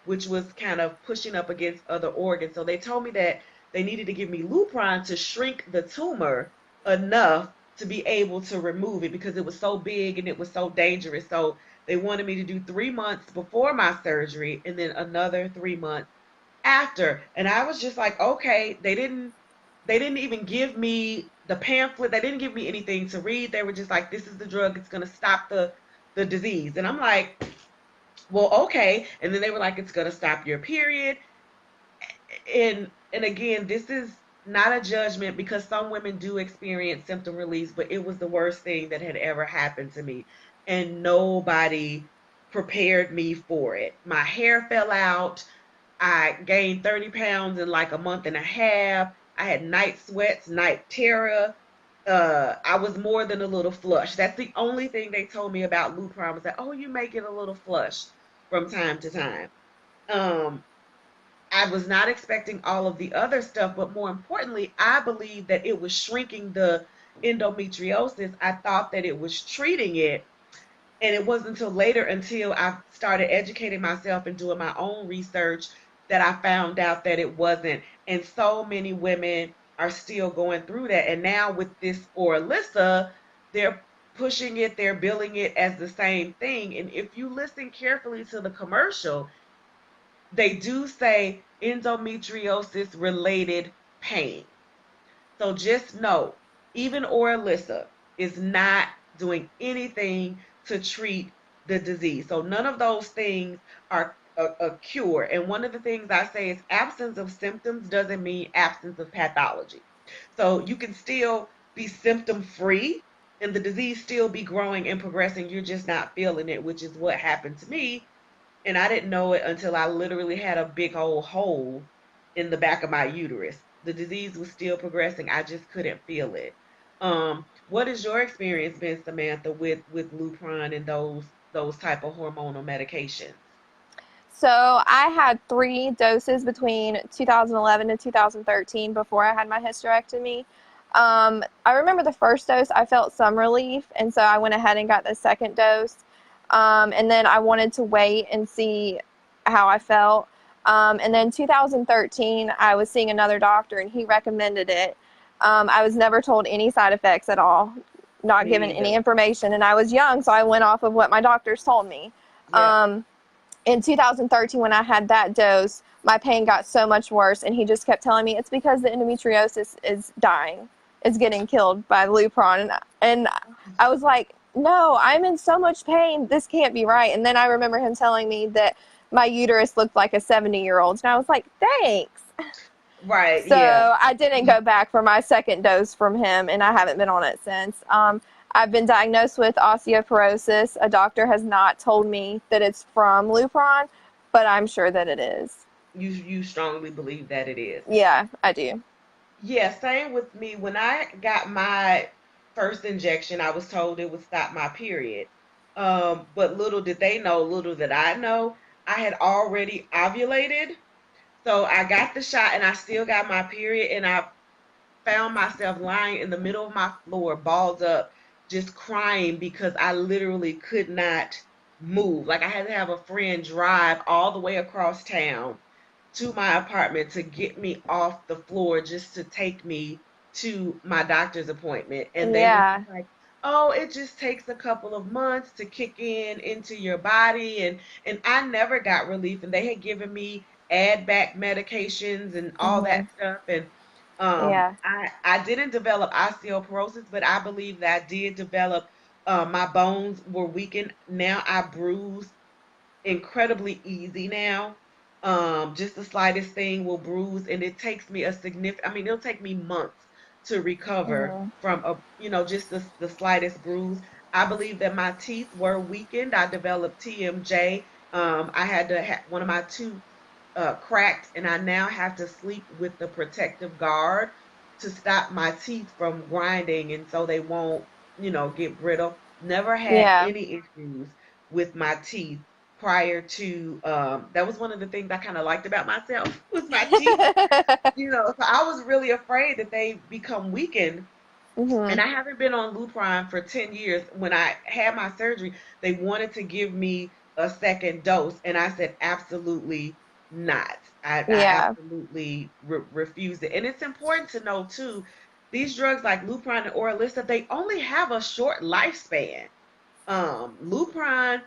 which was kind of pushing up against other organs. So they told me that they needed to give me Lupron to shrink the tumor enough to be able to remove it, because it was so big and it was so dangerous. So they wanted me to do 3 months before my surgery and then another 3 months after. And I was just like, okay, they didn't even give me the pamphlet. They didn't give me anything to read. They were just like, this is the drug, it's gonna stop the disease. And I'm like, well, okay. And then they were like, it's gonna stop your period. And again, this is not a judgment, because some women do experience symptom release, but it was the worst thing that had ever happened to me, and nobody prepared me for it. My hair fell out. I gained 30 pounds in like a month and a half. I had night sweats, night terror. I was more than a little flush. That's the only thing they told me about Lupron, was that, oh, you may get a little flush from time to time. um I was not expecting all of the other stuff, but more importantly, I believed that it was shrinking the endometriosis. I thought that it was treating it. And it wasn't until later, until I started educating myself and doing my own research, that I found out that it wasn't. And so many women are still going through that. And now with this Orlissa, they're pushing it, they're billing it as the same thing. And if you listen carefully to the commercial, they do say endometriosis related pain. So just know, even Oralissa, is not doing anything to treat the disease. So none of those things are a cure. And one of the things I say is absence of symptoms doesn't mean absence of pathology. So you can still be symptom free and the disease still be growing and progressing. You're just not feeling it, which is what happened to me. And I didn't know it until I literally had a big old hole in the back of my uterus. The disease was still progressing. I just couldn't feel it. What has your experience been, Samantha, with Lupron and those type of hormonal medications? So I had 3 doses between 2011 to 2013 before I had my hysterectomy. I remember the first dose, I felt some relief, and so I went ahead and got the second dose. And then I wanted to wait and see how I felt. And then 2013, I was seeing another doctor, and he recommended it. I was never told any side effects at all, not given Me any either. information, and I was young, so I went off of what my doctors told me. Yeah. Um, in 2013, when I had that dose, my pain got so much worse, and he just kept telling me it's because the endometriosis is dying, it's getting killed by Lupron, and I was like, no, I'm in so much pain, this can't be right. And then I remember him telling me that my uterus looked like a 70-year-old's, and I was like, thanks. Right. So Yeah. I didn't go back for my second dose from him, and I haven't been on it since. I've been diagnosed with osteoporosis. A doctor has not told me that it's from Lupron, but I'm sure that it is. You strongly believe that it is. Yeah, I do. Yeah, same with me. When I got my first injection, I was told it would stop my period. But little did they know, little did I know, I had already ovulated. So I got the shot and I still got my period and I found myself lying in the middle of my floor, balled up, just crying because I literally could not move. Like I had to have a friend drive all the way across town to my apartment to get me off the floor just to take me to my doctor's appointment. And they were Yeah. just like, "Oh, it just takes a couple of months to kick in into your body." And I never got relief and they had given me add back medications and all Mhm. that stuff and Yeah. I didn't develop osteoporosis, but I believe that I did develop my bones were weakened. Now I bruise incredibly easy now. Just the slightest thing will bruise, and it takes me a significant. I mean, it'll take me months to recover Mhm. from just the slightest bruise. I believe that my teeth were weakened. I developed TMJ. I had to have one of my tooth cracked, and I now have to sleep with the protective guard to stop my teeth from grinding, and so they won't, get brittle. Never had Yeah. any issues with my teeth prior to that was one of the things I kind of liked about myself was my teeth. So I was really afraid that they become weakened. And Mhm. I haven't been on Lupron for 10 years. When I had my surgery, they wanted to give me a second dose. And I said, absolutely not. I Yeah. absolutely refused it. And it's important to know, too, these drugs like Lupron and Orilissa, they only have a short lifespan. Lupron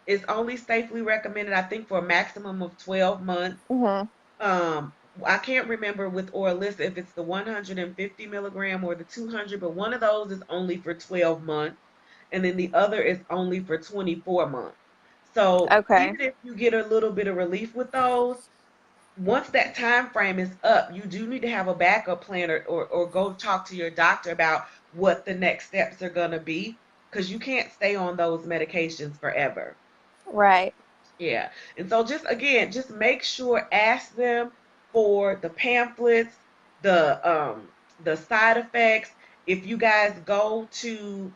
is only safely recommended, I think, for a maximum of 12 months. Mhm. Um, I can't remember with Orilissa if it's the 150 milligram or the 200, but one of those is only for 12 months, and then the other is only for 24 months. So Okay. even if you get a little bit of relief with those, once that time frame is up, you do need to have a backup plan or go talk to your doctor about what the next steps are going to be because you can't stay on those medications forever. Right. Yeah. And so just again, just make sure ask them for the pamphlets, the side effects. If you guys go to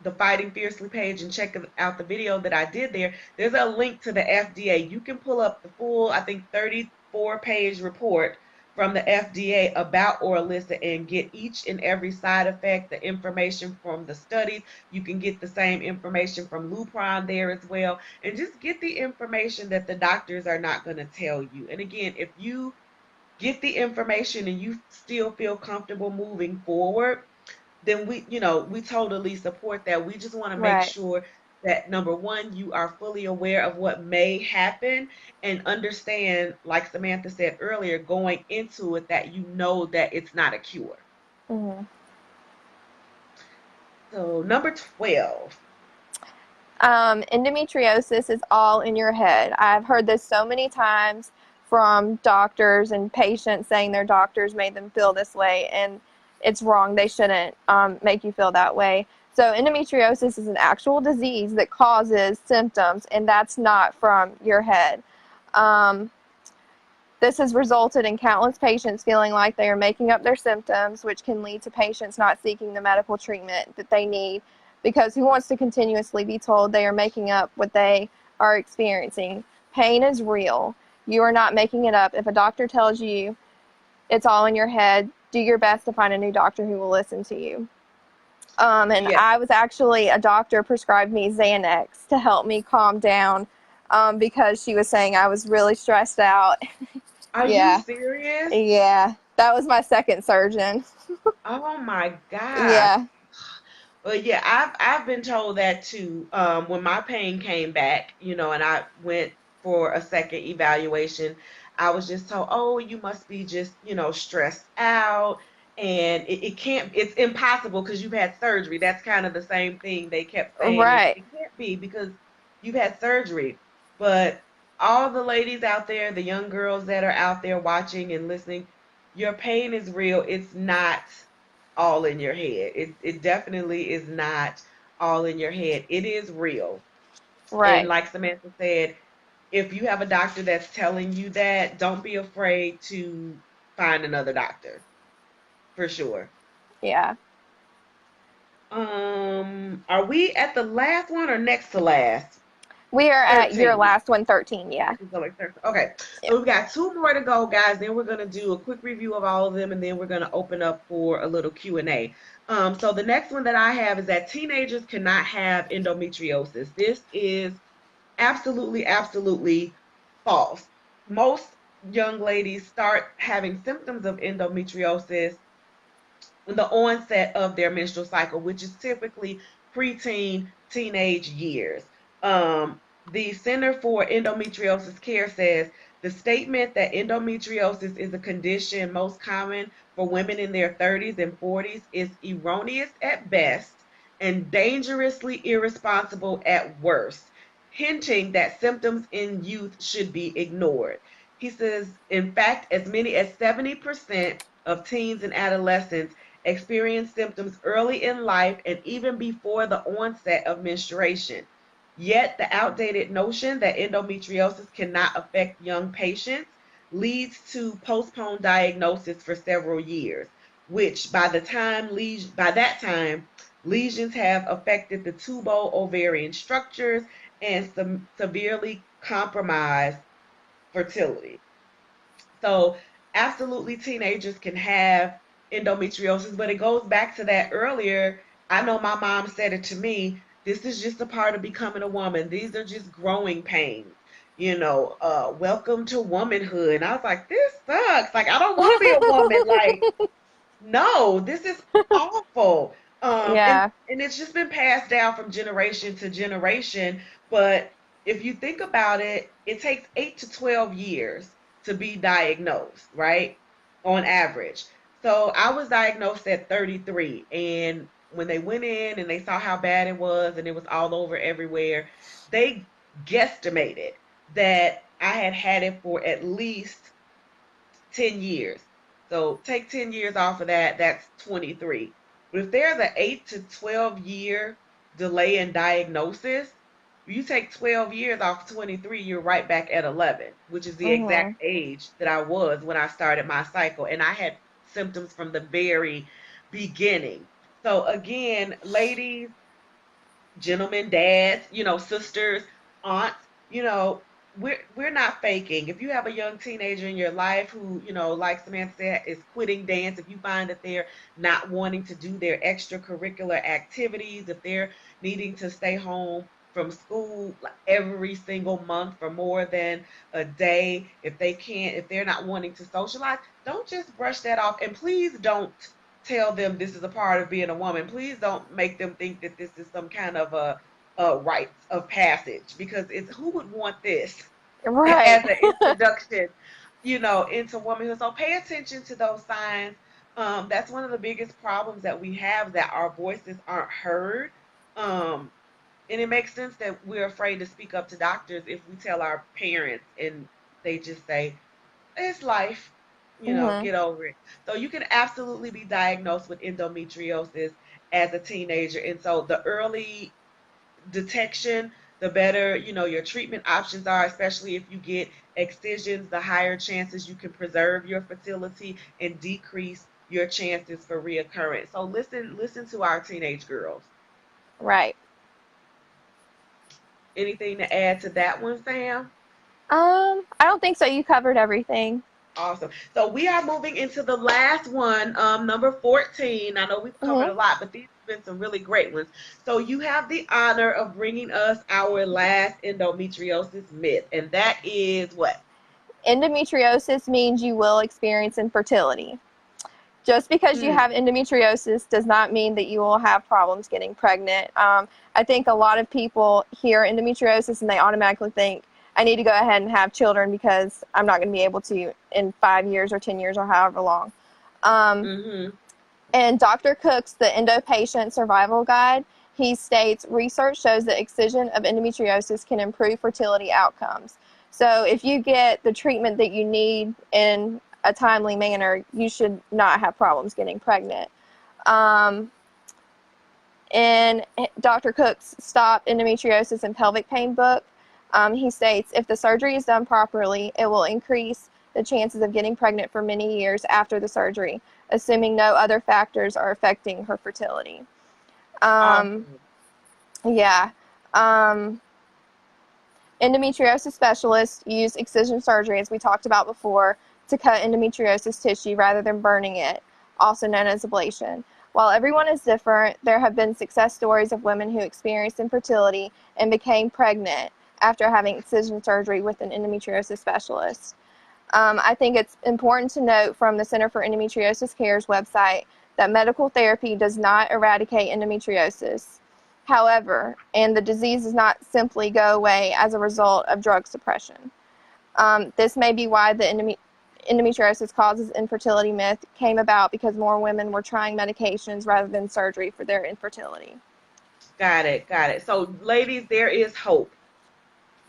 the Fighting Fiercely page and check out the video that I did there, there's a link to the FDA. You can pull up the full, I think 34-page report from the FDA about Orilissa and get each and every side effect, the information from the studies. You can get the same information from Lupron there as well and just get the information that the doctors are not going to tell you. And again, if you get the information and you still feel comfortable moving forward, then we totally support that. We just want to make Right. sure that number one, you are fully aware of what may happen and understand, like Samantha said earlier, going into it that you know that it's not a cure. Mhm. So number 12. Endometriosis is all in your head. I've heard this so many times from doctors and patients saying their doctors made them feel this way, and it's wrong. They shouldn't make you feel that way. So, endometriosis is an actual disease that causes symptoms, and that's not from your head. Um, this has resulted in countless patients feeling like they are making up their symptoms, which can lead to patients not seeking the medical treatment that they need, because who wants to continuously be told they are making up what they are experiencing? Pain is real. You are not making it up. If a doctor tells you it's all in your head, do your best to find a new doctor who will listen to you. And Yes. I was actually, a doctor prescribed me Xanax to help me calm down, because she was saying I was really stressed out. Are you Yeah. serious? Yeah, that was my second surgeon. Oh my gosh. Yeah, But yeah, I've been told that too. When my pain came back, and I went for a second evaluation, I was just told, "Oh, you must be just, stressed out, and it can't. It's impossible because you've had surgery." That's kind of the same thing they kept saying. It, right, it can't be because you've had surgery. But all the ladies out there, the young girls that are out there watching and listening, your pain is real. It's not all in your head. It definitely is not all in your head. It is real. And right. like Samantha said, if you have a doctor that's telling you that, don't be afraid to find another doctor for sure. Yeah. Are we at the last one or next to last? We are at your 13. last one, 13. Yeah. Okay, Yeah. so we've got two more to go, guys. Then we're gonna do a quick review of all of them, and then we're gonna open up for a little Q&A. So the next one that I have is that teenagers cannot have endometriosis. This is absolutely, absolutely false. Most young ladies start having symptoms of endometriosis the onset of their menstrual cycle, which is typically preteen, teenage years. The Center for Endometriosis Care says the statement that endometriosis is a condition most common for women in their 30s and 40s is erroneous at best and dangerously irresponsible at worst, hinting that symptoms in youth should be ignored. He says, in fact, as many as 70% of teens and adolescents experience symptoms early in life and even before the onset of menstruation. Yet, the outdated notion that endometriosis cannot affect young patients leads to postponed diagnosis for several years, which by that time lesions have affected the tubo-ovarian structures and severely compromised fertility. So, absolutely, teenagers can have endometriosis, but it goes back to that earlier. I know my mom said it to me. This is just a part of becoming a woman. These are just growing pains. Welcome to womanhood. And I was like, this sucks. Like, I don't want to be a woman. Like, no, this is awful. And Yeah. and it's just been passed down from generation to generation. But if you think about it, it takes 8 to 12 years to be diagnosed, right? On average. So I was diagnosed at 33, and when they went in and they saw how bad it was and it was all over everywhere, they guesstimated that I had had it for at least 10 years. So take 10 years off of that, that's 23. But if there's an 8 to 12 year delay in diagnosis, you take 12 years off 23, you're right back at 11, which is the Mhm. exact age that I was when I started my cycle. And I had symptoms from the very beginning. So, again, ladies, gentlemen, dads, sisters, aunts, you know, we're not faking. If you have a young teenager in your life who, like Samantha said, is quitting dance, if you find that they're not wanting to do their extracurricular activities, if they're needing to stay home from school like every single month for more than a day, if they're not wanting to socialize, don't just brush that off. And please don't tell them this is a part of being a woman. Please don't make them think that this is some kind of a rites of passage, because it's who would want this Right. as an introduction, into womanhood. So pay attention to those signs. That's one of the biggest problems that we have, that our voices aren't heard. Um, and it makes sense that we're afraid to speak up to doctors if we tell our parents and they just say, it's life, Mhm. get over it. So you can absolutely be diagnosed with endometriosis as a teenager. And so the early detection, the better, your treatment options are, especially if you get excisions, the higher chances you can preserve your fertility and decrease your chances for reoccurrence. So listen to our teenage girls. Right. Anything to add to that one, Sam? I don't think so. You covered everything. Awesome. So we are moving into the last one, number 14. I know we've covered Mhm. a lot, but these have been some really great ones. So you have the honor of bringing us our last endometriosis myth, and that is what? Endometriosis means you will experience infertility. Just because you Hmm. have endometriosis does not mean that you will have problems getting pregnant. I think a lot of people hear endometriosis and they automatically think, I need to go ahead and have children because I'm not going to be able to in 5 years or 10 years or however long. Um, Mm-hmm. in Dr. Cook's The Endo Patient Survival Guide, he states research shows that excision of endometriosis can improve fertility outcomes. So if you get the treatment that you need in a timely manner, you should not have problems getting pregnant. Um, in Dr. Cook's Stop Endometriosis and Pelvic Pain book, he states if the surgery is done properly, it will increase the chances of getting pregnant for many years after the surgery, assuming no other factors are affecting her fertility. Um, Awesome. yeah. Um, Endometriosis specialists use excision surgery, as we talked about before, to cut endometriosis tissue rather than burning it, also known as ablation. While everyone is different, there have been success stories of women who experienced infertility and became pregnant after having excision surgery with an endometriosis specialist. I think it's important to note from the Center for Endometriosis Care's website that medical therapy does not eradicate endometriosis. However, and the disease does not simply go away as a result of drug suppression. This may be why the endometriosis causes infertility myth came about, because more women were trying medications rather than surgery for their infertility. Got it. Got it. So, ladies, there is hope.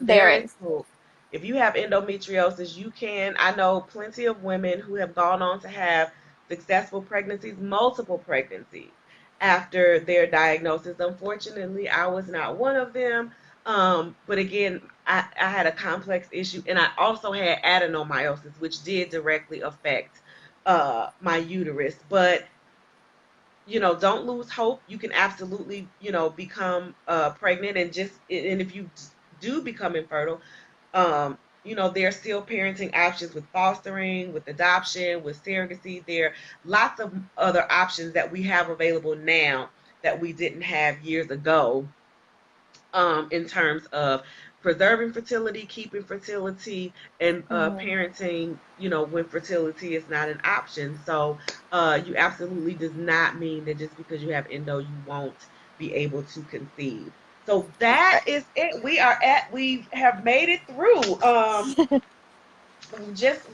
There There is is. hope. If you have endometriosis, you can. I know plenty of women who have gone on to have successful pregnancies, multiple pregnancies after their diagnosis. Unfortunately, I was not one of them. But again, I had a complex issue, and I also had adenomyosis, which did directly affect my uterus. But don't lose hope. You can absolutely, become pregnant, and if you do become infertile, there are still parenting options with fostering, with adoption, with surrogacy. There are lots of other options that we have available now that we didn't have years ago, in terms of preserving fertility, keeping fertility, and Mm-hmm. parenting, when fertility is not an option. So you absolutely does not mean that just because you have endo, you won't be able to conceive. So that is it. We have made it through.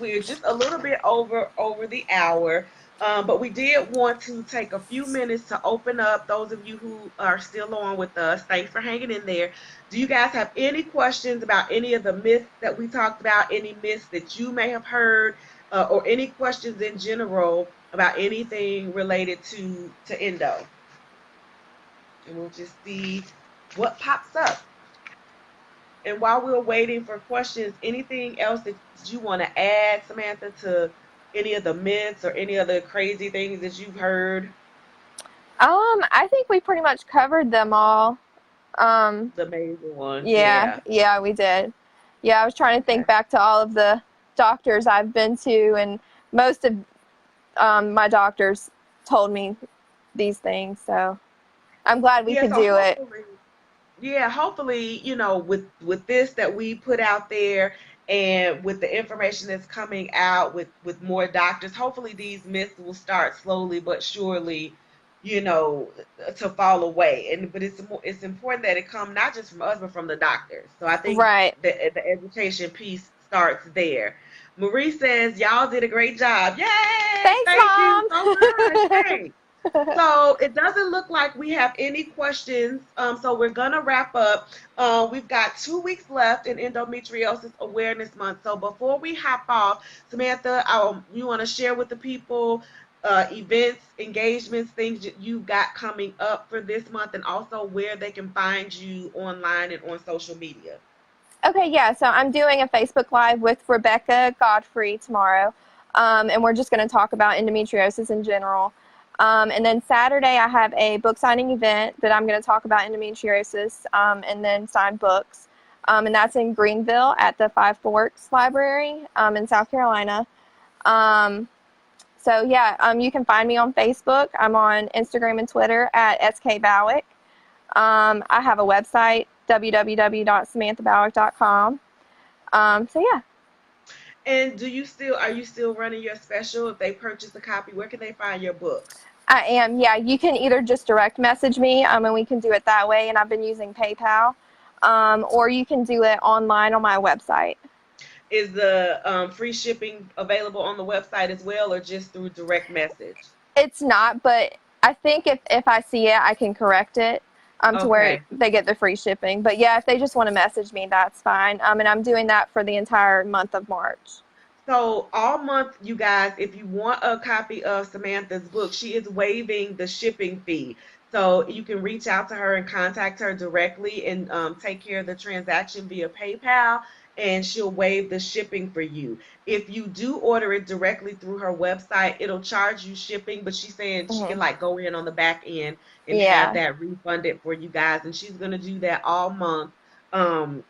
We're just a little bit over the hour. But we did want to take a few minutes to open up those of you who are still on with us. Thanks for hanging in there. Do you guys have any questions about any of the myths that we talked about? Any myths that you may have heard, or any questions in general about anything related to endo? And we'll just see what pops up. And while we're waiting for questions, anything else that you want to add, Samantha, to any of the myths or any other crazy things that you've heard? I think we pretty much covered them all. Um, The major ones, yeah, yeah. yeah, we did. Yeah, I was trying to think Okay. back to all of the doctors I've been to, and most of my doctors told me these things. So I'm glad we Yeah, could so do it. hopefully, with this that we put out there, and with the information that's coming out with more doctors, hopefully these myths will start slowly but surely, you know, to fall away. And but it's important that it come not just from us but from the doctors. So I think Right. the education piece starts there. Marie says, y'all did a great job. Yay! Thanks, Thank you Mom. so much. Hey. So it doesn't look like we have any questions. So we're gonna wrap up. We've got 2 weeks left in Endometriosis Awareness Month. So before we hop off, Samantha, you want to share with the people events, engagements, things that you've got coming up for this month, and also where they can find you online and on social media. Okay, yeah, so I'm doing a Facebook Live with Rebecca Godfrey tomorrow, and we're just going to talk about endometriosis in general. And then Saturday, I have a book signing event that I'm going to talk about endometriosis and then sign books. And that's in Greenville at the Five Forks Library in South Carolina. So, yeah, you can find me on Facebook. I'm on Instagram and Twitter at skbowick. I have a website, www.samanthabowick.com. So yeah. And are you still running your special? If they purchase a copy, where can they find your books? I am. Yeah, you can either just direct message me, and we can do it that way. And I've been using PayPal, or you can do it online on my website. Is the free shipping available on the website as well, or just through direct message? It's not, but I think if I see it, I can correct it to where Okay. they get the free shipping. But yeah, if they just want to message me, that's fine. And I'm doing that for the entire month of March. So all month, you guys, if you want a copy of Samantha's book, she is waiving the shipping fee. So you can reach out to her and contact her directly and take care of the transaction via PayPal, and she'll waive the shipping for you. If you do order it directly through her website, it'll charge you shipping, but she's saying she can Mm-hmm. like go in on the back end and have Yeah. that refunded for you guys, and she's gonna do that all month. Um,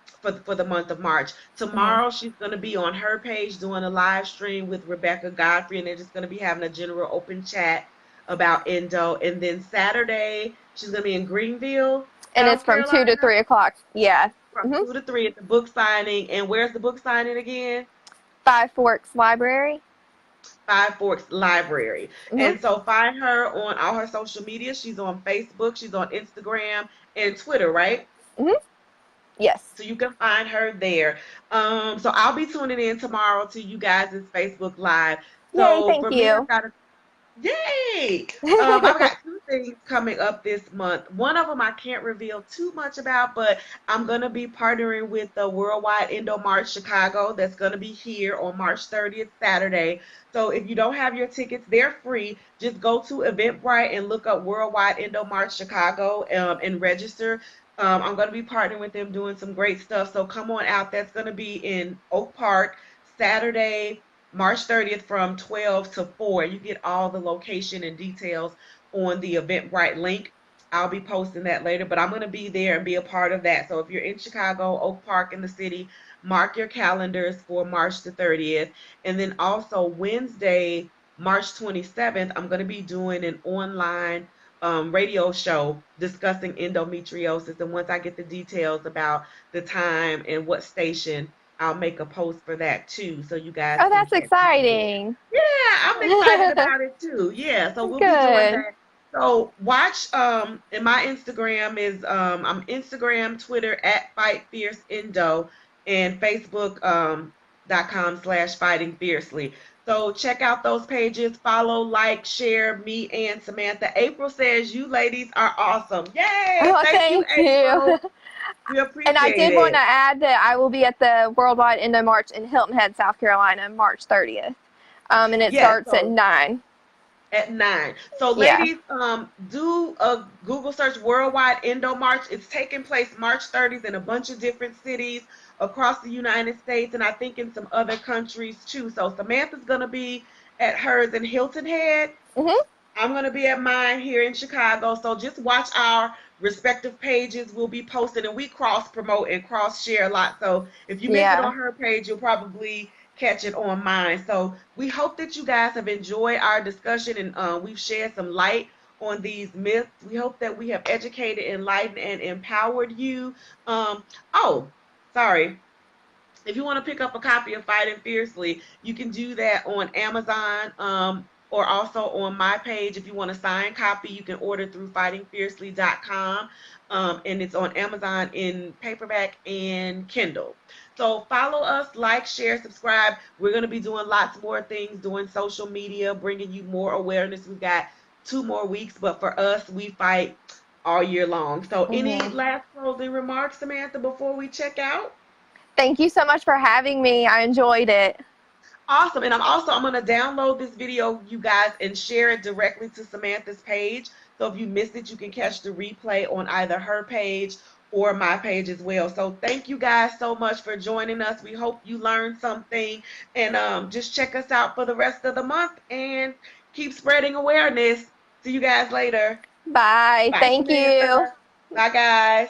for the month of March. Mm-hmm. Tomorrow she's going to be on her page doing a live stream with Rebecca Godfrey, and they're just going to be having a general open chat about endo. And then Saturday she's going to be in Greenville, And it's South from 2 to Carolina, 3 o'clock. Yeah. from Mm-hmm. 2 to 3 at the book signing. And where's the book signing again? Five Forks Library. Five Forks Library. Mm-hmm. And so find her on all her social media. She's on Facebook, she's on Instagram and Twitter, right? Mm-hmm. Yes. So you can find her there. So I'll be tuning in tomorrow to you guys' Facebook Live. Yay, So thank for me, I've you. got a yay! I've got two things coming up this month. One of them I can't reveal too much about, but I'm gonna be partnering with the Worldwide Endo March Chicago. That's gonna be here on March 30th, Saturday. So if you don't have your tickets, they're free. Just go to Eventbrite and look up Worldwide Endo March Chicago and register. I'm gonna be partnering with them, doing some great stuff. So come on out. That's gonna be in Oak Park, Saturday, March 30th from 12 to 4. You get all the location and details on the Eventbrite link. I'll be posting that later, but I'm going to be there and be a part of that. So if you're in Chicago, Oak Park in the city, mark your calendars for March the 30th. And then also Wednesday, March 27th, I'm going to be doing an online radio show discussing endometriosis. And once I get the details about the time and what station, I'll make a post for that too, so you guys Oh, can that's catch me there. exciting. Yeah, I'm excited about it too. Yeah, so we'll be doing Good. that. So watch and my Instagram is I'm Instagram, Twitter at Fight Fierce Endo, and Facebook .com/fighting fiercely. So check out those pages, follow, like, share me and Samantha. April says you ladies are awesome. Yay! Oh, Thank you, thank you. April. We And I appreciate did want to it. add that I will be at the Worldwide Endo March in Hilton Head, South Carolina, March 30th. And it Yeah, starts at so 9. at 9. So Yeah. ladies, do a Google search Worldwide Endo March. It's taking place March 30th in a bunch of different cities across the United States and I think in some other countries too. So Samantha's going to be at hers in Hilton Head. Mm-hmm. I'm going to be at mine here in Chicago. So just watch our respective pages. We'll be posting and we cross promote and cross share a lot. So if you miss it Yeah. on her page, you'll probably catch it on mine. So we hope that you guys have enjoyed our discussion and we've shed some light on these myths. We hope that we have educated, enlightened, and empowered you. Oh, sorry. If you want to pick up a copy of Fighting Fiercely, you can do that on Amazon or also on my page. If you want a signed copy, you can order through fightingfiercely.com and it's on Amazon in paperback and Kindle. So follow us, like, share, subscribe. We're going to be doing lots more things, doing social media, bringing you more awareness. We've got 2 more weeks, but for us, we fight all year long. So any Hmm. last closing remarks, Samantha, before we check out? Thank you so much for having me. I enjoyed it. Awesome. And I'm going to download this video, you guys, and share it directly to Samantha's page. So if you missed it, you can catch the replay on either her page or my page as well. So thank you guys so much for joining us. We hope you learned something, and just check us out for the rest of the month and keep spreading awareness. See you guys later. Bye. Bye, Thank you. Samantha. Bye, guys.